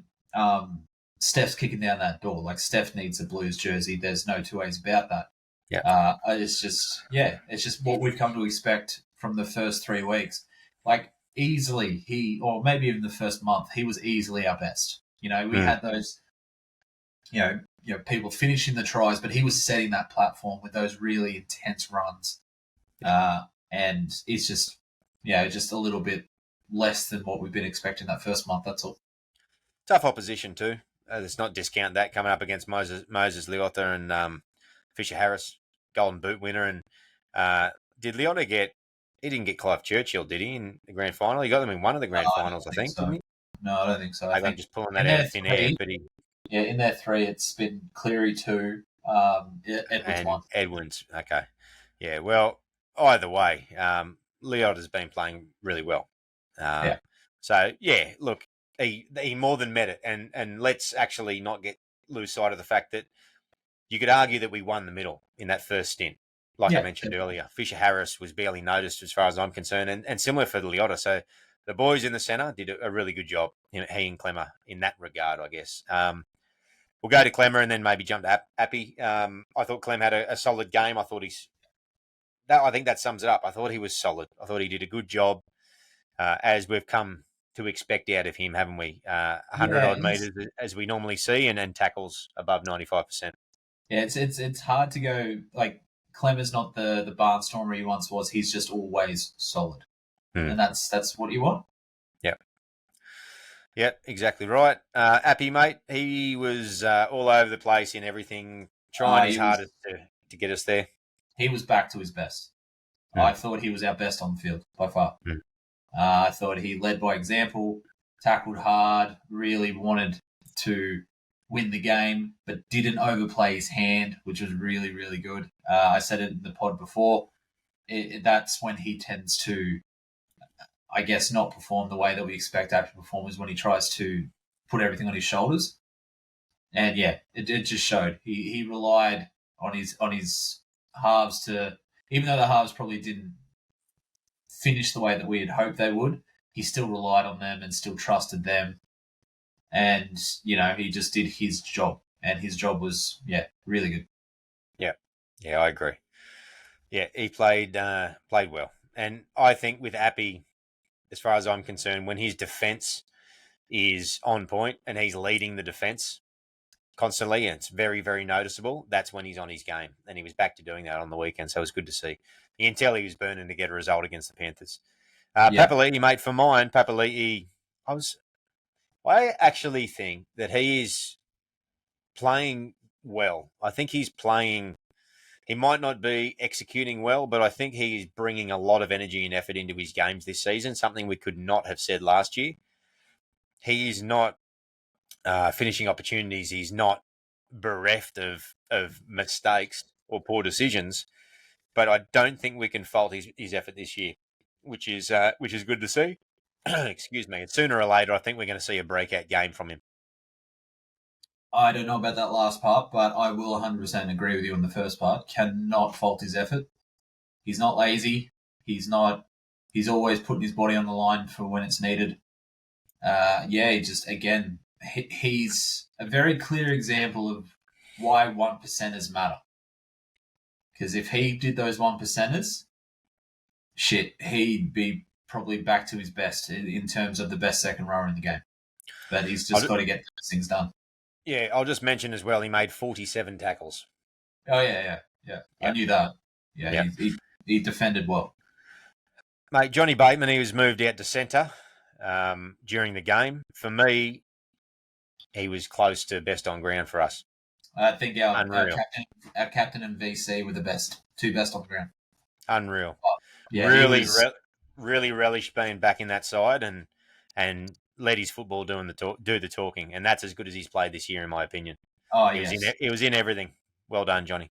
Steph's kicking down that door. Like, Steph needs a Blues jersey. There's no two ways about that. Yeah. It's just what we've come to expect from the first 3 weeks. Like, easily, or maybe even the first month, he was easily our best. We had those, people finishing the tries, but he was setting that platform with those really intense runs. And it's just, just a little bit less than what we've been expecting that first month. That's all. Tough opposition too. Let's not discount that, coming up against Moses Leota and Fisher Harris, Golden Boot winner. And did Leota he didn't get Clive Churchill, did he, in the grand final? He got them in one of the grand finals, I think, so. didn't he? No, I don't think so. I'm just pulling that out of thin air. But in their 3, it's been Cleary 2, Edwards 1. Edwards, okay. Yeah, well, either way, Leota's been playing really well. So, yeah, look, he more than met it. And let's actually not lose sight of the fact that you could argue that we won the middle in that first stint. Like I mentioned earlier, Fisher Harris was barely noticed as far as I'm concerned, and similar for the Leota. So the boys in the centre did a really good job, he and Clemmer, in that regard, I guess. We'll go to Clemmer and then maybe jump to Appy. I thought Clem had a solid game. I think that sums it up. I thought he was solid. I thought he did a good job, as we've come to expect out of him, haven't we? 100-odd metres as we normally see, and tackles above 95%. Yeah, it's hard to go, like, Clemmer's not the barnstormer he once was. He's just always solid. And that's what you want. Yep, exactly right. Appy, mate, he was all over the place in everything, trying his hardest to get us there. He was back to his best. I thought he was our best on the field, by far. I thought he led by example, tackled hard, really wanted to win the game, but didn't overplay his hand, which was really, really good. I said it in the pod before. That's when he tends to, I guess, not perform the way that we expect active performers, when he tries to put everything on his shoulders. And yeah, it just showed. He relied on his halves to, even though the halves probably didn't finish the way that we had hoped they would, he still relied on them and still trusted them. And, he just did his job. And his job was, really good. Yeah, I agree. Yeah, he played well. And I think with Appy, as far as I'm concerned, when his defence is on point and he's leading the defence constantly, and it's very, very noticeable, that's when he's on his game. And he was back to doing that on the weekend, so it was good to see. You can tell he was burning to get a result against the Panthers. Papali'i, mate, for mine, Papali'i, I actually think that he is playing well. I think he's playing... He might not be executing well, but I think he's bringing a lot of energy and effort into his games this season, something we could not have said last year. He is not finishing opportunities. He's not bereft of mistakes or poor decisions, but I don't think we can fault his effort this year, which is good to see. Excuse me. And sooner or later, I think we're going to see a breakout game from him. I don't know about that last part, but I will 100% agree with you on the first part. Cannot fault his effort. He's not lazy. He's not. He's always putting his body on the line for when it's needed. He just again, he's a very clear example of why 1%ers matter. Because if he did those 1%ers, he'd be probably back to his best in terms of the best second rower in the game. But he's just got to get those things done. Yeah, I'll just mention as well, he made 47 tackles. Oh, yeah. I knew that. Yeah, yep. he defended well. Mate, Johnny Bateman, he was moved out to centre during the game. For me, he was close to best on ground for us. I think our captain and VC were the two best on the ground. Unreal. Yeah, really relished being back in that side and let his football do the talking. And that's as good as he's played this year, in my opinion. Oh, He was in everything. Well done, Johnny.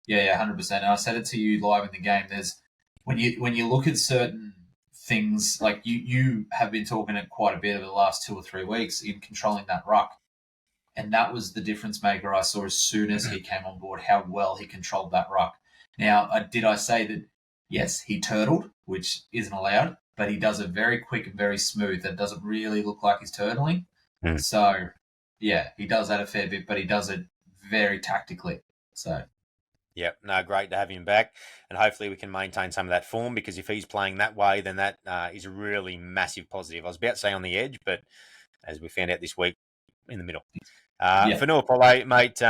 Yeah, 100%. And I said it to you live in the game. There's when you look at certain things, like you have been talking it quite a bit over the last 2 or 3 weeks in controlling that ruck. And that was the difference maker I saw as soon as he came on board, how well he controlled that ruck. Now, did I say that, yes, he turtled, which isn't allowed, but he does it very quick and very smooth. That doesn't really look like he's turtling. So, yeah, he does that a fair bit, but he does it very tactically. So, yep, no, great to have him back. And hopefully we can maintain some of that form, because if he's playing that way, then that is a really massive positive. I was about to say on the edge, but as we found out this week, in the middle. For Norpole, mate,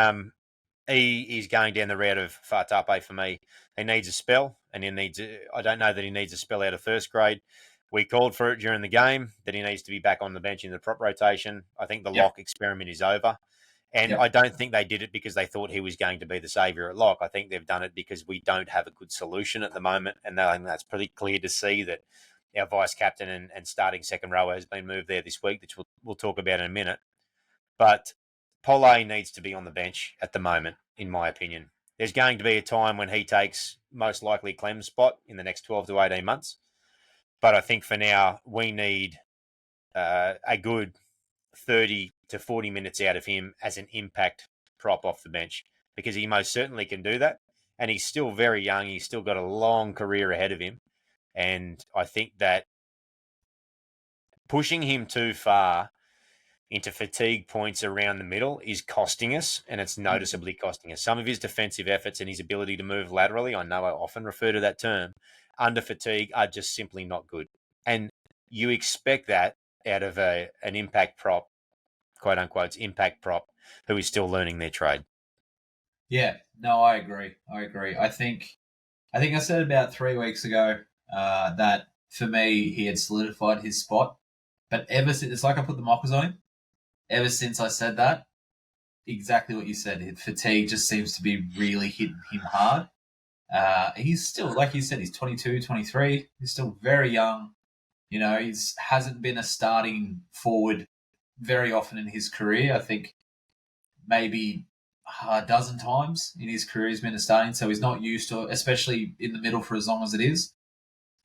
he is going down the route of Fatape for me. He needs a spell, and I don't know that he needs a spell out of first grade. We called for it during the game, that he needs to be back on the bench in the prop rotation. I think the lock experiment is over. And I don't think they did it because they thought he was going to be the saviour at lock. I think they've done it because we don't have a good solution at the moment. And that's pretty clear to see that our vice-captain and starting second rower has been moved there this week, which we'll talk about in a minute. But Pole needs to be on the bench at the moment, in my opinion. There's going to be a time when he takes most likely Clem's spot in the next 12 to 18 months. But I think for now, we need a good 30 to 40 minutes out of him as an impact prop off the bench, because he most certainly can do that. And he's still very young. He's still got a long career ahead of him. And I think that pushing him too far into fatigue points around the middle is costing us, and it's noticeably costing us. Some of his defensive efforts and his ability to move laterally, I know I often refer to that term, under fatigue are just simply not good. And you expect that out of an impact prop, quote unquote, impact prop, who is still learning their trade. Yeah, no, I agree. I think I said about 3 weeks ago that for me, he had solidified his spot. But ever since, it's like I put the mockers on him. Ever since I said that, exactly what you said, fatigue just seems to be really hitting him hard. He's still, like you said, he's 22, 23. He's still very young. You know, he hasn't been a starting forward very often in his career. I think maybe a dozen times in his career he's been a starting, so he's not used to it, especially in the middle for as long as it is.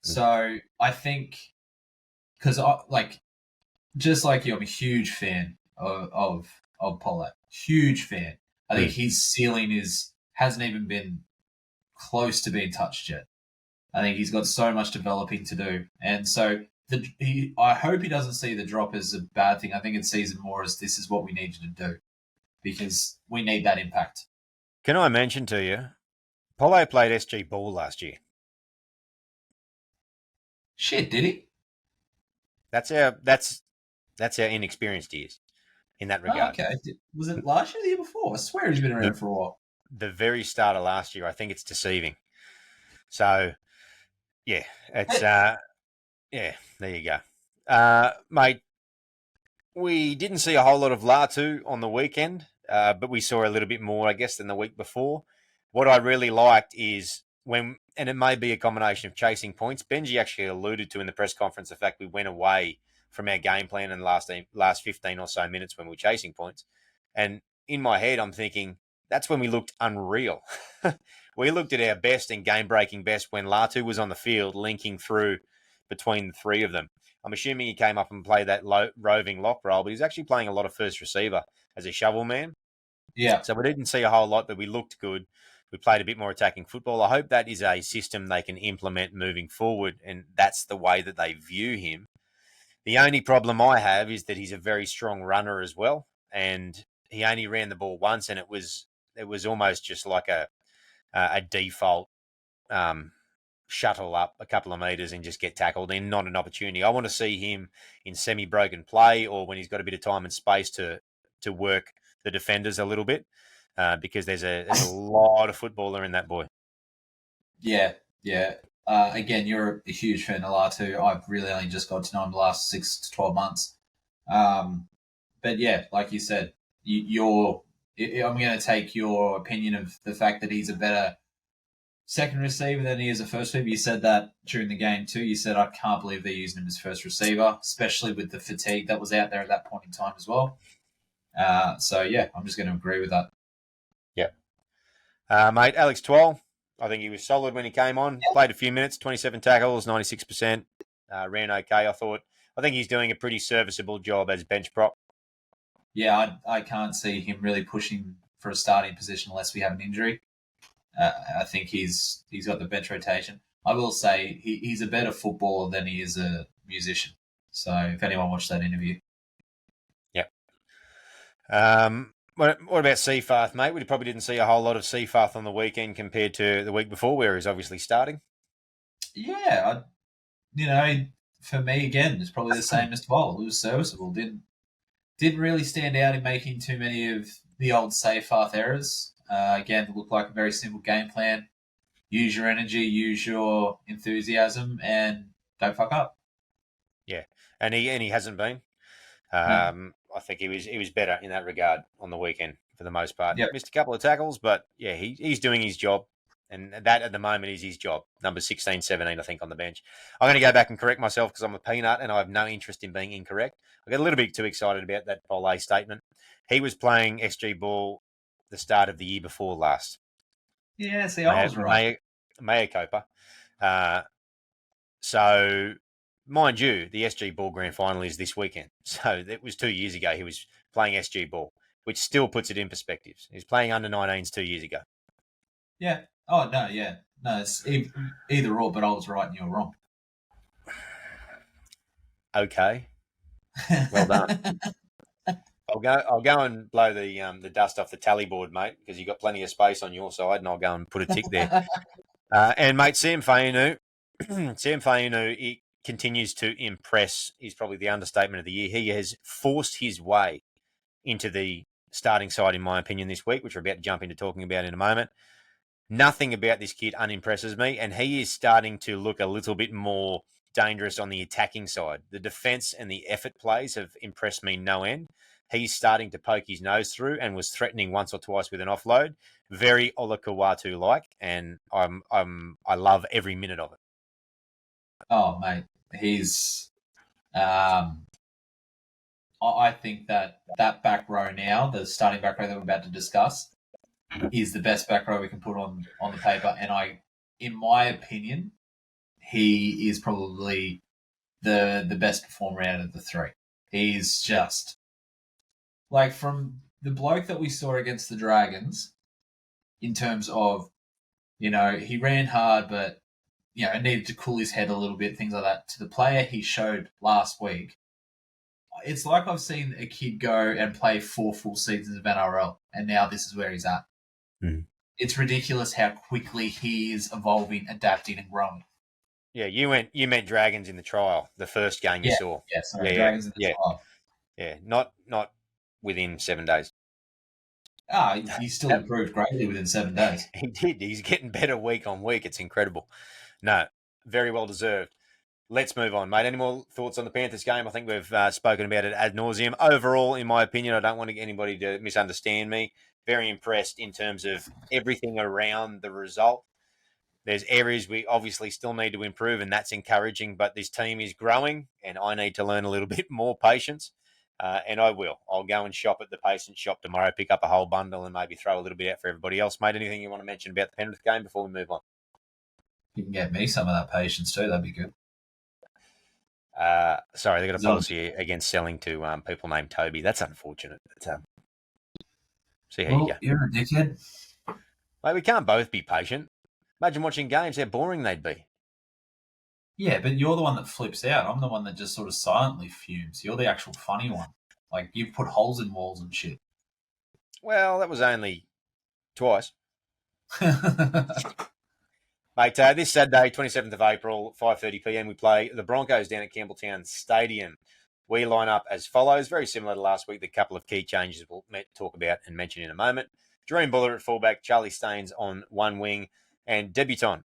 So I think, because just like you, I'm a huge fan of Pollak. Huge fan. I think his ceiling hasn't even been close to being touched yet. I think he's got so much developing to do. And so I hope he doesn't see the drop as a bad thing. I think it sees it more as this is what we need you to do, because we need that impact. Can I mention to you, Polo played SG Ball last year. Shit, did he? That's how inexperienced he is in that regard. Okay. Was it last year or the year before? I swear he's been around for a while. The very start of last year, I think it's deceiving. So, yeah, it's yeah, there you go. Mate, we didn't see a whole lot of Latu on the weekend, but we saw a little bit more, I guess, than the week before. What I really liked is and it may be a combination of chasing points. Benji actually alluded to in the press conference the fact we went away from our game plan in the last 15 or so minutes when we were chasing points. And in my head, I'm thinking, that's when we looked unreal. We looked at our best and game-breaking best when Latu was on the field, linking through between the three of them. I'm assuming he came up and played that roving lock role, but he's actually playing a lot of first receiver. as a shovel man. Yeah. So we didn't see a whole lot, but we looked good. We played a bit more attacking football. I hope that is a system they can implement moving forward, and that's the way that they view him. The only problem I have is that he's a very strong runner as well, and he only ran the ball once, and it was almost just like a default shuttle up a couple of metres and just get tackled, and not an opportunity. I want to see him in semi-broken play, or when he's got a bit of time and space to work the defenders a little bit, because there's a lot of footballer in that boy. Yeah. Again, you're a huge fan of Latu. I've really only just got to know him the last 6 to 12 months. But yeah, like you said, I'm going to take your opinion of the fact that he's a better second receiver than he is a first receiver. You said that during the game too. You said, I can't believe they're using him as first receiver, especially with the fatigue that was out there at that point in time as well. So yeah, I'm just going to agree with that. Yeah. Mate, Alex Twal, I think he was solid when he came on. Played a few minutes, 27 tackles, 96%. Ran okay, I thought. I think he's doing a pretty serviceable job as bench prop. Yeah, I can't see him really pushing for a starting position unless we have an injury. I think he's got the bench rotation. I will say he's a better footballer than he is a musician. So if anyone watched that interview. Yep. What about Seafarth, mate? We probably didn't see a whole lot of Seafarth on the weekend compared to the week before, where he's obviously starting. Yeah, for me again, it's probably the same as Twal. It was serviceable. Didn't really stand out in making too many of the old Seafarth errors. Again, it looked like a very simple game plan. Use your energy, use your enthusiasm, and don't fuck up. Yeah, and he hasn't been. No. I think he was better in that regard on the weekend for the most part. Yep. Missed a couple of tackles, but yeah, he's doing his job. And that at the moment is his job. Number 16, 17, I think, on the bench. I'm going to go back and correct myself because I'm a peanut and I have no interest in being incorrect. I got a little bit too excited about that Bolay statement. He was playing SG ball the start of the year before last. Yeah, see, I was right. Maya Copa. So, mind you, the SG ball grand final is this weekend. So it was 2 years ago he was playing SG ball, which still puts it in perspective. He was playing under 19s 2 years ago. Yeah. Oh, no, yeah. No, it's either or, but I was right and you were wrong. Okay. Well done. I'll go and blow the dust off the tally board, mate, because you've got plenty of space on your side, and I'll go and put a tick there. And, mate, Sam Fainu, he continues to impress. Is probably the understatement of the year. He has forced his way into the starting side, in my opinion, this week, which we're about to jump into talking about in a moment. Nothing about this kid unimpresses me, and he is starting to look a little bit more dangerous on the attacking side. The defence and the effort plays have impressed me no end. He's starting to poke his nose through and was threatening once or twice with an offload. Very Ola Kawatu-like, and I love every minute of it. Oh, mate, he's. I think that back row now, the starting back row that we're about to discuss, is the best back row we can put on the paper. And in my opinion, he is probably the best performer out of the three. He's just like, from the bloke that we saw against the Dragons, in terms of, he ran hard, but needed to cool his head a little bit, things like that. To the player he showed last week, it's like I've seen a kid go and play 4 full seasons of NRL, and now this is where he's at. Mm. It's ridiculous how quickly he is evolving, adapting, and growing. Yeah, you meant Dragons in the trial, the first game you saw. Yeah, sorry, Dragons in the trial. Yeah, not within 7 days. He still improved greatly within 7 days. He did. He's getting better week on week. It's incredible. No, very well deserved. Let's move on, mate. Any more thoughts on the Panthers game? I think we've spoken about it ad nauseum. Overall, in my opinion, I don't want anybody to misunderstand me. Very impressed in terms of everything around the result. There's areas we obviously still need to improve, and that's encouraging, but this team is growing, and I need to learn a little bit more patience, and I will. I'll go and shop at the Patience shop tomorrow, pick up a whole bundle, and maybe throw a little bit out for everybody else. Mate, anything you want to mention about the Penrith game before we move on? You can get me some of that patience too. That'd be good. Sorry, they've got a policy against selling to people named Toby. That's unfortunate. See how you go. You're a dickhead. Mate, we can't both be patient. Imagine watching games, how boring they'd be. Yeah, but you're the one that flips out. I'm the one that just sort of silently fumes. You're the actual funny one. Like, you've put holes in walls and shit. Well, that was only twice. Mate, this Saturday, 27th of April, 5:30 p.m, we play the Broncos down at Campbelltown Stadium. We line up as follows, very similar to last week. The couple of key changes we'll talk about and mention in a moment. Dream Buller at fullback, Charlie Staines on one wing, and debutant,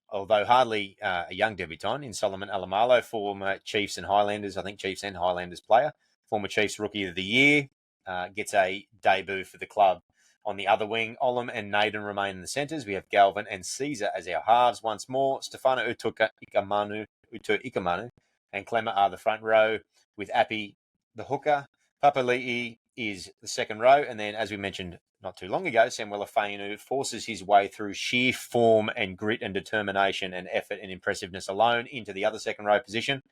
although hardly a young debutant, in Solomon Alamalo, former Chiefs and Highlanders, I think Chiefs and Highlanders player, former Chiefs Rookie of the Year, gets a debut for the club. On the other wing, Olam and Naden remain in the centres. We have Galvin and Caesar as our halves once more. Stefano Ikamanu and Clemmer are the front row, with Appy the hooker. Papali'i is the second row. And then, as we mentioned not too long ago, Samuela Fainu forces his way through sheer form and grit and determination and effort and impressiveness alone into the other second row position,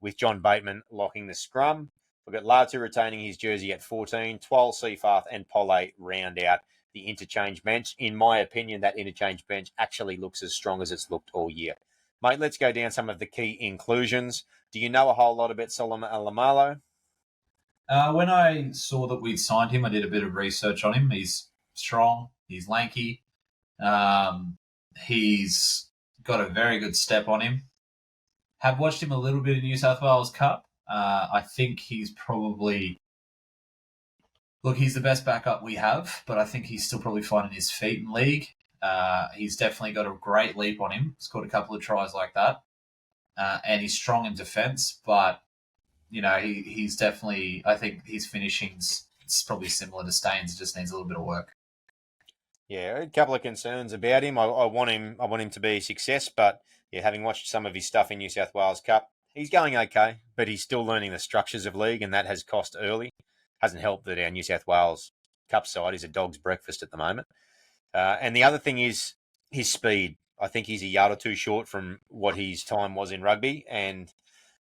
with John Bateman locking the scrum. We've got Latu retaining his jersey at 14. Twal, Seafarth and Polle round out the interchange bench. In my opinion, that interchange bench actually looks as strong as it's looked all year. Mate, let's go down some of the key inclusions. Do you know a whole lot about Solomon Alamalo? When I saw that we'd signed him, I did a bit of research on him. He's strong. He's lanky. He's got a very good step on him. Have watched him a little bit in New South Wales Cup. I think he's probably... Look, he's the best backup we have, but I think he's still probably finding his feet in league. He's definitely got a great leap on him. Scored a couple of tries like that. And he's strong in defence, but, he's definitely... I think his finishing's probably similar to Staines. It just needs a little bit of work. Yeah, a couple of concerns about him. I want him to be a success, but yeah, having watched some of his stuff in New South Wales Cup, he's going okay, but he's still learning the structures of league, and that has cost early. Hasn't helped that our New South Wales Cup side is a dog's breakfast at the moment. And the other thing is his speed. I think he's a yard or two short from what his time was in rugby, and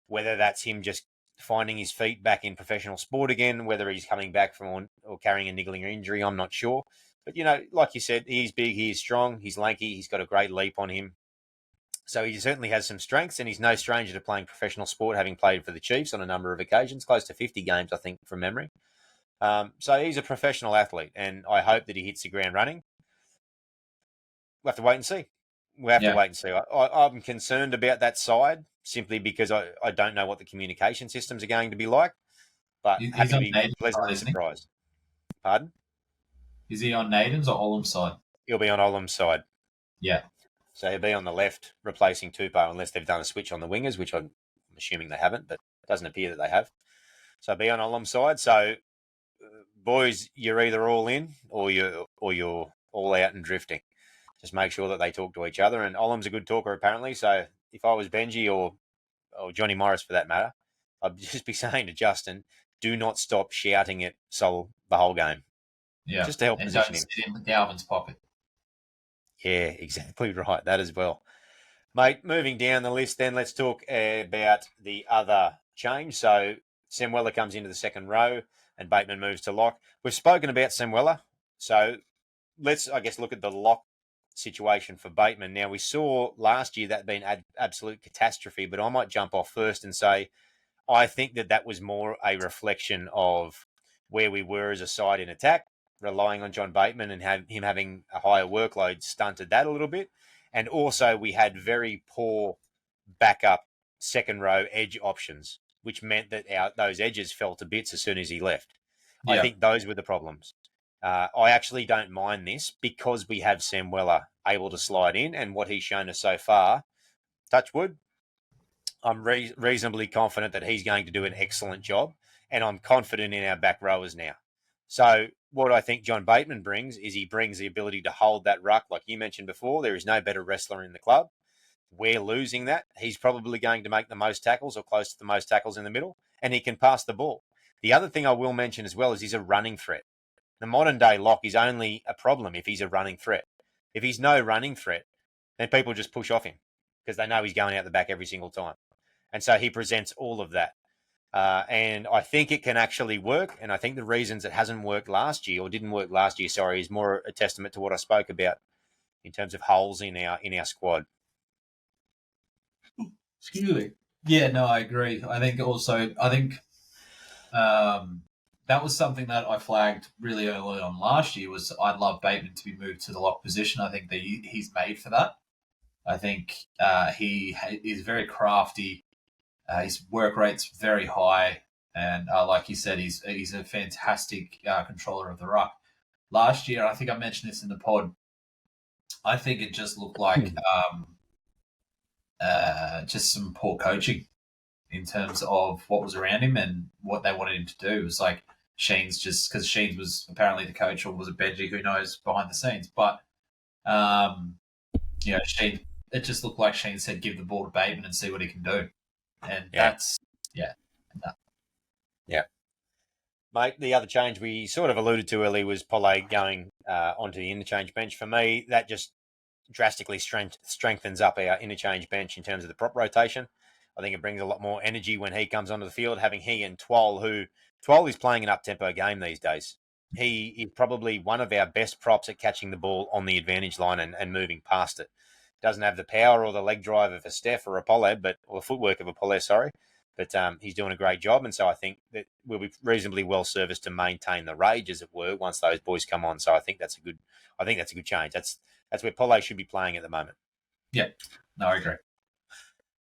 whether that's him just finding his feet back in professional sport again, whether he's coming back from or carrying a niggling injury, I'm not sure. But, like you said, he's big, he's strong, he's lanky, he's got a great leap on him. So he certainly has some strengths, and he's no stranger to playing professional sport, having played for the Chiefs on a number of occasions, close to 50 games, I think, from memory. So he's a professional athlete, and I hope that he hits the ground running. We'll have to wait and see. I'm concerned about that side, simply because I don't know what the communication systems are going to be like, but He's happy to on be Naden's pleasantly side, isn't he? surprised. Pardon? Is he on Naden's or Olam's side? He'll be on Olam's side. Yeah. So he'll be on the left, replacing Tupou, unless they've done a switch on the wingers, which I'm assuming they haven't, but it doesn't appear that they have. So be on Olam's side. So, boys, you're either all in or you're all out and drifting. Just make sure that they talk to each other. And Olam's a good talker, apparently. So if I was Benji or Johnny Morris, for that matter, I'd just be saying to Justin, do not stop shouting at Sol the whole game. Yeah. Just to help position him. Sit in Galvin's pocket. Yeah, exactly right. That as well. Mate, moving down the list then, let's talk about the other change. So Samuela comes into the second row and Bateman moves to lock. We've spoken about Samuela, so let's, I guess, look at the lock situation for Bateman. Now, we saw last year that being absolute catastrophe, but I might jump off first and say I think that was more a reflection of where we were as a side in attack, relying on John Bateman and him having a higher workload stunted that a little bit. And also we had very poor backup second row edge options, which meant that those edges fell to bits as soon as he left. Yeah. I think those were the problems. I actually don't mind this because we have Samuela able to slide in, and what he's shown us so far, touch wood, I'm reasonably confident that he's going to do an excellent job, and I'm confident in our back rowers now. So what I think John Bateman brings is he brings the ability to hold that ruck. Like you mentioned before, there is no better wrestler in the club. We're losing that. He's probably going to make the most tackles or close to the most tackles in the middle, and he can pass the ball. The other thing I will mention as well is he's a running threat. The modern day lock is only a problem if he's a running threat. If he's no running threat, then people just push off him because they know he's going out the back every single time. And so he presents all of that. And I think it can actually work. And I think the reasons it hasn't worked last year, or didn't work last year, sorry, is more a testament to what I spoke about in terms of holes in our squad. Excuse me. Yeah, no, I agree. I think that was something that I flagged really early on last year. Was I'd love Bateman to be moved to the lock position. I think that he's made for that. I think he is very crafty. His work rate's very high, and like you said, he's a fantastic controller of the ruck. Last year, I think I mentioned this in the pod. I think it just looked like just some poor coaching in terms of what was around him and what they wanted him to do. It was like Sheen's just because Sheen's was apparently the coach, or was it Benji? Who knows behind the scenes? But Sheen. It just looked like Sheen said, "Give the ball to Bateman and see what he can do," and that's no. Yeah. Mate, the other change we sort of alluded to earlier was Pole going onto the interchange bench. For me, that just drastically strengthens up our interchange bench in terms of the prop rotation. I think it brings a lot more energy when he comes onto the field, having he and Twal is playing an up-tempo game these days. He is probably one of our best props at catching the ball on the advantage line and moving past it. Doesn't have the power or the leg drive of a Steph or or the footwork of a Pole, sorry. But he's doing a great job, and so I think that we'll be reasonably well serviced to maintain the rage, as it were, once those boys come on. So I think that's a good change. That's where Pole should be playing at the moment. Yeah, no, I agree.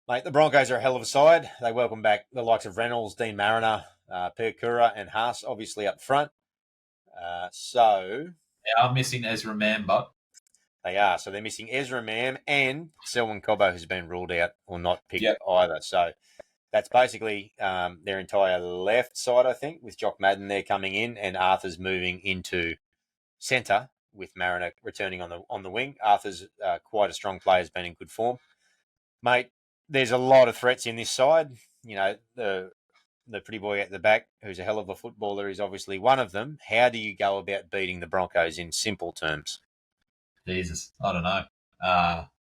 Mate, the Broncos are a hell of a side. They welcome back the likes of Reynolds, Dean Mariner, Perkura, and Haas, obviously up front. They are missing Ezra Mann, but they are. So they're missing Ezra Mam and Selwyn Cobbo, who's been ruled out or not picked either. So that's basically their entire left side, I think, with Jock Madden there coming in and Arthur's moving into centre with Mariner returning on the wing. Arthur's quite a strong player, has been in good form. Mate, there's a lot of threats in this side. You know, the pretty boy at the back, who's a hell of a footballer, is obviously one of them. How do you go about beating the Broncos in simple terms? Jesus, I don't know.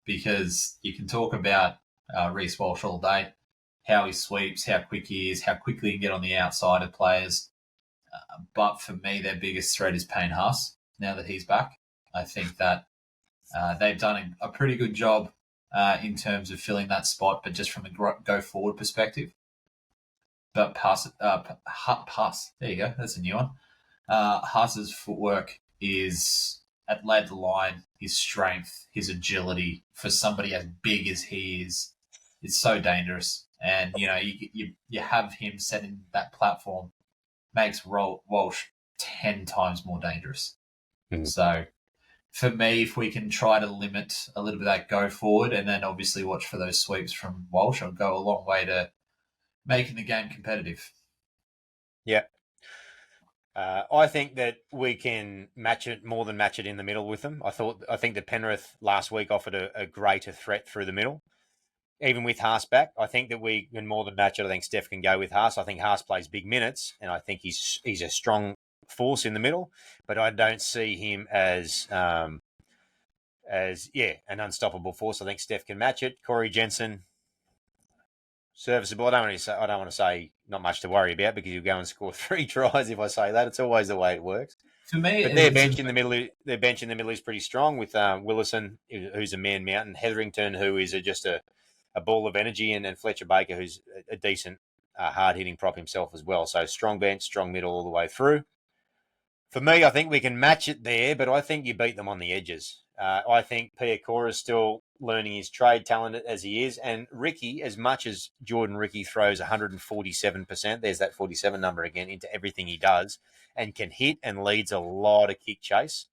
Because you can talk about Reece Walsh all day, how he sweeps, how quick he is, how quickly he can get on the outside of players. But for me, their biggest threat is Payne Haas, now that he's back. I think that they've done a pretty good job in terms of filling that spot, but just from a go-forward perspective. But pass, there you go, that's a new one. Haas's footwork is at led the line, his strength, his agility for somebody as big as he is so dangerous. And you know, you have him setting that platform makes Walsh 10 times more dangerous. Mm. So for me, if we can try to limit a little bit of that go forward and then obviously watch for those sweeps from Walsh, it'll go a long way to making the game competitive. Yeah. I think that we can match it in the middle with them. I think that Penrith last week offered a greater threat through the middle. Even with Haas back, I think that we can more than match it. I think Steph can go with Haas. I think Haas plays big minutes, and I think he's a strong force in the middle. But I don't see him as an unstoppable force. I think Steph can match it. Corey Jensen, serviceable. I don't want to say not much to worry about because you'll go and score 3 tries if I say that. It's always the way it works. For me, but their bench in the middle is pretty strong with Willison, who's a man mountain, Hetherington, who is just a ball of energy, and Fletcher Baker, who's a decent hard-hitting prop himself as well. So strong bench, strong middle all the way through. For me, I think we can match it there, but I think you beat them on the edges. I think Piakora is still learning his trade, talented as he is, and Ricky, as much as Jordan Ricky throws 147%, there's that 47 number again, into everything he does, and can hit and leads a lot of kick chase,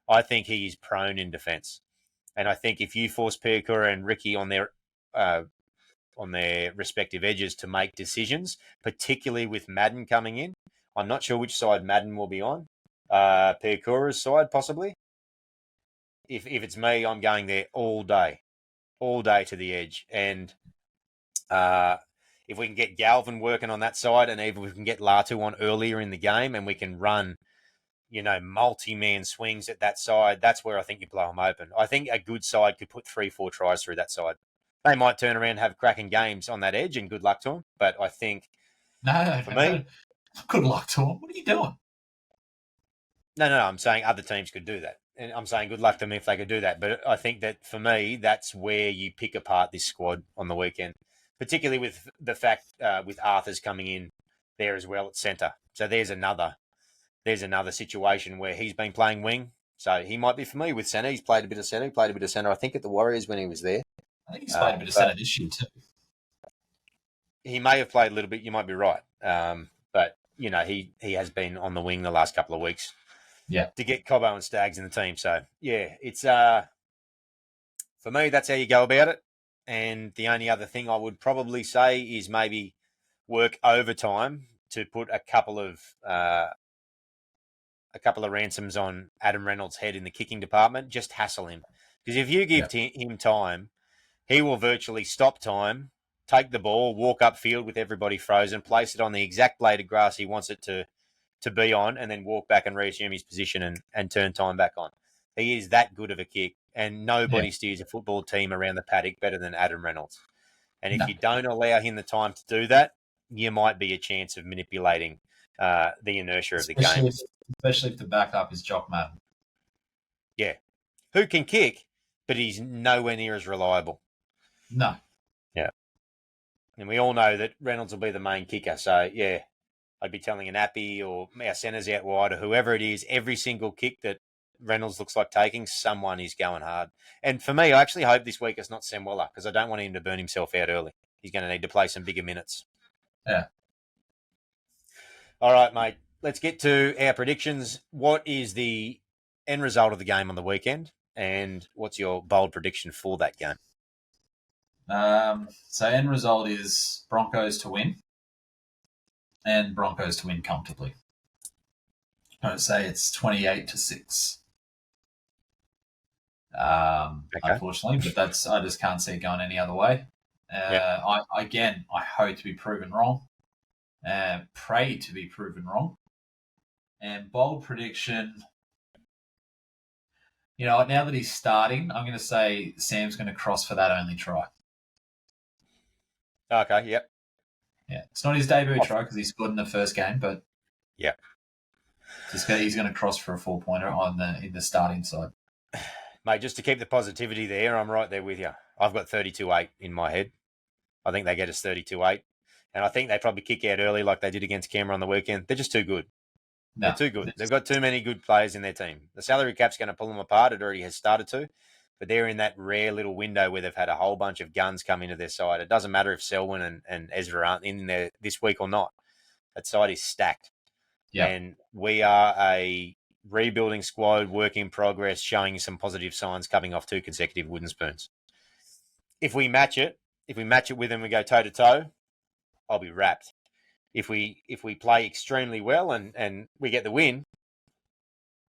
I think he is prone in defence. And I think if you force Piakora and Ricky on their respective edges to make decisions, particularly with Madden coming in, I'm not sure which side Madden will be on. Piakora's side, possibly. If it's me, I'm going there all day to the edge. And if we can get Galvin working on that side, and even if we can get Latu on earlier in the game, and we can run, multi-man swings at that side, that's where I think you blow them open. I think a good side could put 3-4 tries through that side. They might turn around and have cracking games on that edge, and good luck to them. But I think No, For me, good luck to him. What are you doing? no. I'm saying other teams could do that. And I'm saying good luck to them if they could do that. But I think that for me, that's where you pick apart this squad on the weekend, particularly with the fact with Arthur's coming in there as well at centre. So there's another situation where he's been playing wing. So he might be familiar with centre. He's played a bit of centre. He played a bit of centre, I think, at the Warriors when he was there. I think he's played a bit of centre this year too. He may have played a little bit. You might be right. But, he has been on the wing the last couple of weeks. Yeah. To get Cobbo and Staggs in the team. So, yeah, it's for me, that's how you go about it. And the only other thing I would probably say is maybe work overtime to put a couple of ransoms on Adam Reynolds' head in the kicking department. Just hassle him. Because if you give him time, he will virtually stop time, take the ball, walk upfield with everybody frozen, place it on the exact blade of grass he wants it to be on, and then walk back and reassume his position and turn time back on. He is that good of a kick, and nobody steers a football team around the paddock better than Adam Reynolds. And if you don't allow him the time to do that, you might be a chance of manipulating the inertia of the game. Especially if the backup is Jock Madden. Yeah. Who can kick, but he's nowhere near as reliable. No. Yeah. And we all know that Reynolds will be the main kicker. So, yeah, I'd be telling an Appy or our centres out wide or whoever it is, every single kick that Reynolds looks like taking, someone is going hard. And for me, I actually hope this week it's not Semwella because I don't want him to burn himself out early. He's going to need to play some bigger minutes. Yeah. All right, mate. Let's get to our predictions. What is the end result of the game on the weekend? And what's your bold prediction for that game? So end result is Broncos to win. And Broncos to win comfortably. I would say it's 28-6. Unfortunately, but I just can't see it going any other way. I hope to be proven wrong. Pray to be proven wrong. And bold prediction, now that he's starting, I'm going to say Sam's going to cross for that only try. Okay, yep. Yeah, it's not his debut try because he scored in the first game, but yeah, he's going to cross for a 4-pointer in the starting side. Mate, just to keep the positivity there, I'm right there with you. I've got 32-8 in my head. I think they get us 32-8. And I think they probably kick out early like they did against Canberra on the weekend. They're just too good. No, they're too good. They've got too many good players in their team. The salary cap's going to pull them apart. It already has started to. But they're in that rare little window where they've had a whole bunch of guns come into their side. It doesn't matter if Selwyn and Ezra aren't in there this week or not. That side is stacked. Yeah. And we are a rebuilding squad, work in progress, showing some positive signs coming off 2 consecutive wooden spoons. If we match it with them, we go toe-to-toe, I'll be wrapped. If we play extremely well and we get the win,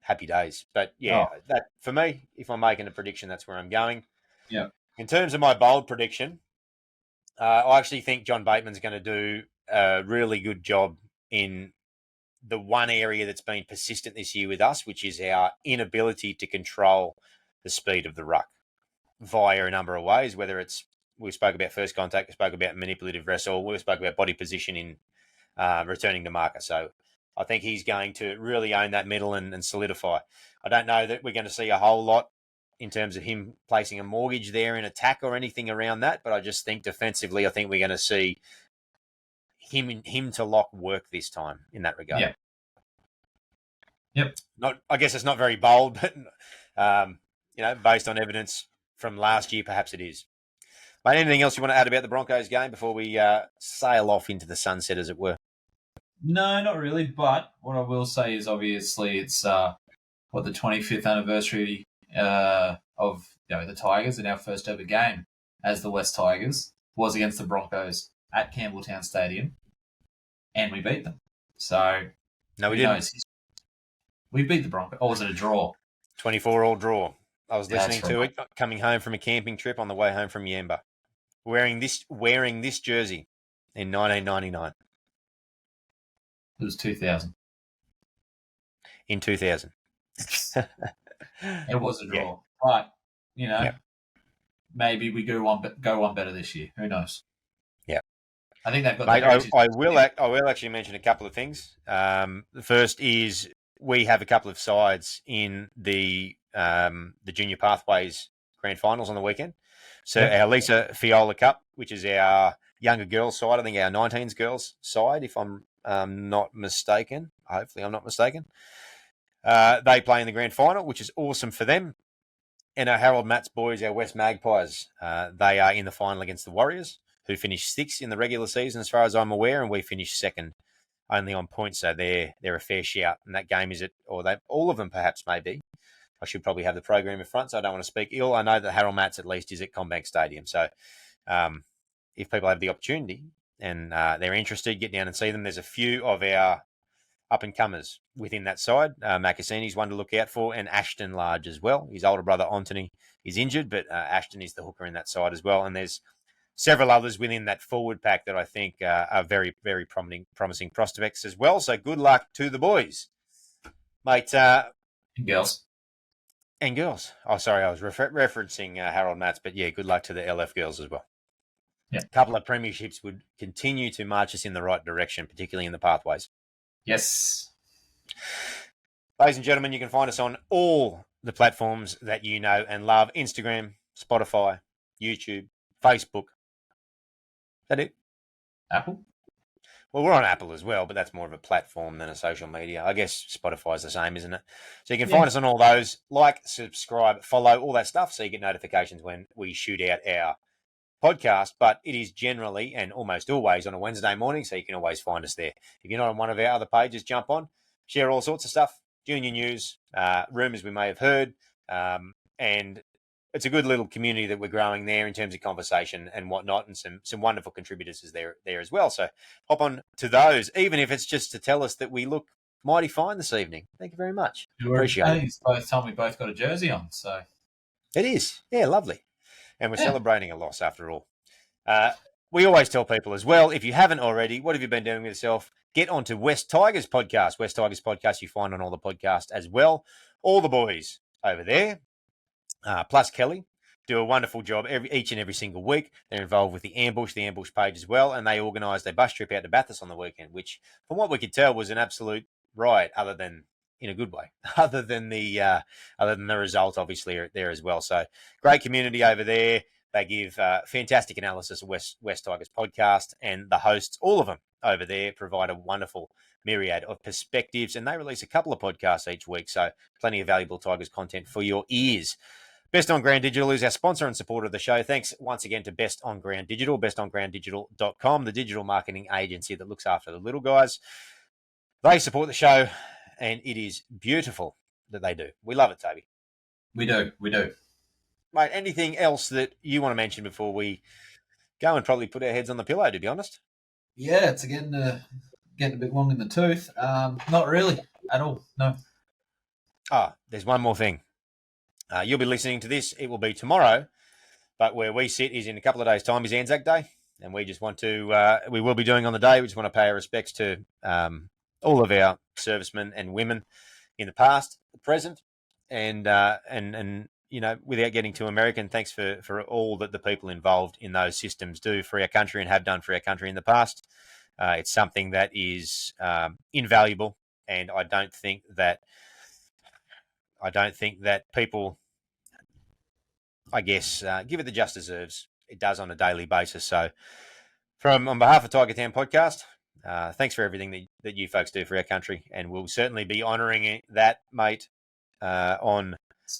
happy days. But yeah, that for me, if I'm making a prediction, that's where I'm going. Yeah. In terms of my bold prediction, I actually think John Bateman's going to do a really good job in the one area that's been persistent this year with us, which is our inability to control the speed of the ruck via a number of ways, whether it's, we spoke about first contact, we spoke about manipulative wrestle, we spoke about body position in returning to marker. So I think he's going to really own that middle and solidify. I don't know that we're going to see a whole lot in terms of him placing a mortgage there in attack or anything around that, but I just think defensively, I think we're going to see him to lock work this time in that regard. Yeah. Yep. I guess it's not very bold, but based on evidence from last year, perhaps it is. Mate, anything else you want to add about the Broncos game before we sail off into the sunset, as it were? No, not really. But what I will say is, obviously, it's the 25th anniversary of the Tigers, and our first ever game as the West Tigers was against the Broncos at Campbelltown Stadium, and we beat them. So no, we didn't. We beat the Broncos. Or was it a draw? 24-all draw. I was listening to it coming home from a camping trip on the way home from Yamba, wearing this jersey in 1999. It was 2000. In 2000. It was a draw. Yeah. But, maybe we go one better this year. Who knows? Yeah. I think they've got Mate, the heritage. I will actually mention a couple of things. The first is we have a couple of sides in the Junior Pathways Grand Finals on the weekend. So our Lisa Fiola Cup, which is our younger girls side, I think our 19s girls side, if I'm not mistaken. Hopefully I'm not mistaken. They play in the grand final, which is awesome for them. And our Harold Matts boys, our West Magpies, they are in the final against the Warriors, who finished sixth in the regular season, as far as I'm aware, and we finished second, only on points. So they're a fair shout. And that game is all of them perhaps maybe. I should probably have the program in front, so I don't want to speak ill. I know that Harold Matts at least is at Combank Stadium. So if people have the opportunity and they're interested, get down and see them. There's a few of our up-and-comers within that side. Macassini's one to look out for, and Ashton Large as well. His older brother, Anthony, is injured, but Ashton is the hooker in that side as well. And there's several others within that forward pack that I think are very, very promising prospects as well. So good luck to the boys. Mate. And girls. And girls. Oh, sorry, I was referencing Harold Matts, but yeah, good luck to the LF girls as well. Yeah. A couple of premierships would continue to march us in the right direction, particularly in the pathways. Yes. Ladies and gentlemen, you can find us on all the platforms that you know and love. Instagram, Spotify, YouTube, Facebook. Is that it? Apple? Well, we're on Apple as well, but that's more of a platform than a social media. I guess Spotify's the same, isn't it? So you can find us on all those. Like, subscribe, follow, all that stuff, so you get notifications when we shoot out our podcast, but it is generally and almost always on a Wednesday morning, so you can always find us there. If you're not on one of our other pages, jump on, share all sorts of stuff, junior news, rumours we may have heard, and it's a good little community that we're growing there in terms of conversation and whatnot, and some wonderful contributors is there as well. So hop on to those, even if it's just to tell us that we look mighty fine this evening. Thank you very much. Appreciate it. It's both time we both got a jersey on, so it is, yeah, lovely. And we're celebrating a loss after all. We always tell people as well, if you haven't already, what have you been doing with yourself? Get onto West Tigers podcast. West Tigers podcast you find on all the podcasts as well. All the boys over there, plus Kelly, do a wonderful job each and every single week. They're involved with the Ambush page as well, and they organised a bus trip out to Bathurst on the weekend, which, from what we could tell, was an absolute riot, other than in a good way, other than the result, obviously, there as well. So great community over there. They give fantastic analysis of West Tigers podcast, and the hosts, all of them over there, provide a wonderful myriad of perspectives, and they release a couple of podcasts each week. So plenty of valuable Tigers content for your ears. Best on Ground Digital is our sponsor and supporter of the show. Thanks once again to Best on Ground Digital, bestongrounddigital.com, the digital marketing agency that looks after the little guys. They support the show, and it is beautiful that they do. We love it, Toby. We do. Mate, anything else that you want to mention before we go and probably put our heads on the pillow, to be honest? Yeah, it's getting a bit long in the tooth. Not really at all, no. There's one more thing. You'll be listening to this. It will be tomorrow, but where we sit is in a couple of days' time is Anzac Day, and we just want to, we will be doing on the day, we just want to pay our respects to all of our servicemen and women in the past, the present, and you know, without getting too American, thanks for all that the people involved in those systems do for our country and have done for our country in the past. It's something that is invaluable, and I don't think that people, I guess, give it the just deserves. It does on a daily basis. So, on behalf of Tiger Town Podcast, thanks for everything that you folks do for our country, and we'll certainly be honouring that, mate, on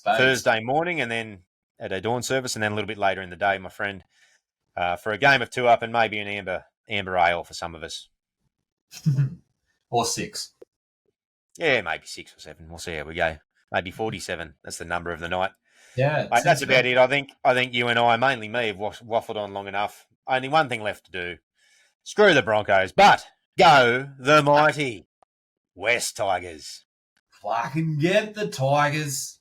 Thursday morning, and then at a dawn service, and then a little bit later in the day, my friend, for a game of 2 up and maybe an amber ale for some of us. Or 6. Yeah, maybe 6 or 7. We'll see how we go. Maybe 47. That's the number of the night. Yeah, mate, that's about it. I think you and I, mainly me, have waffled on long enough. Only one thing left to do. Screw the Broncos, but go the mighty West Tigers. Fucking get the Tigers.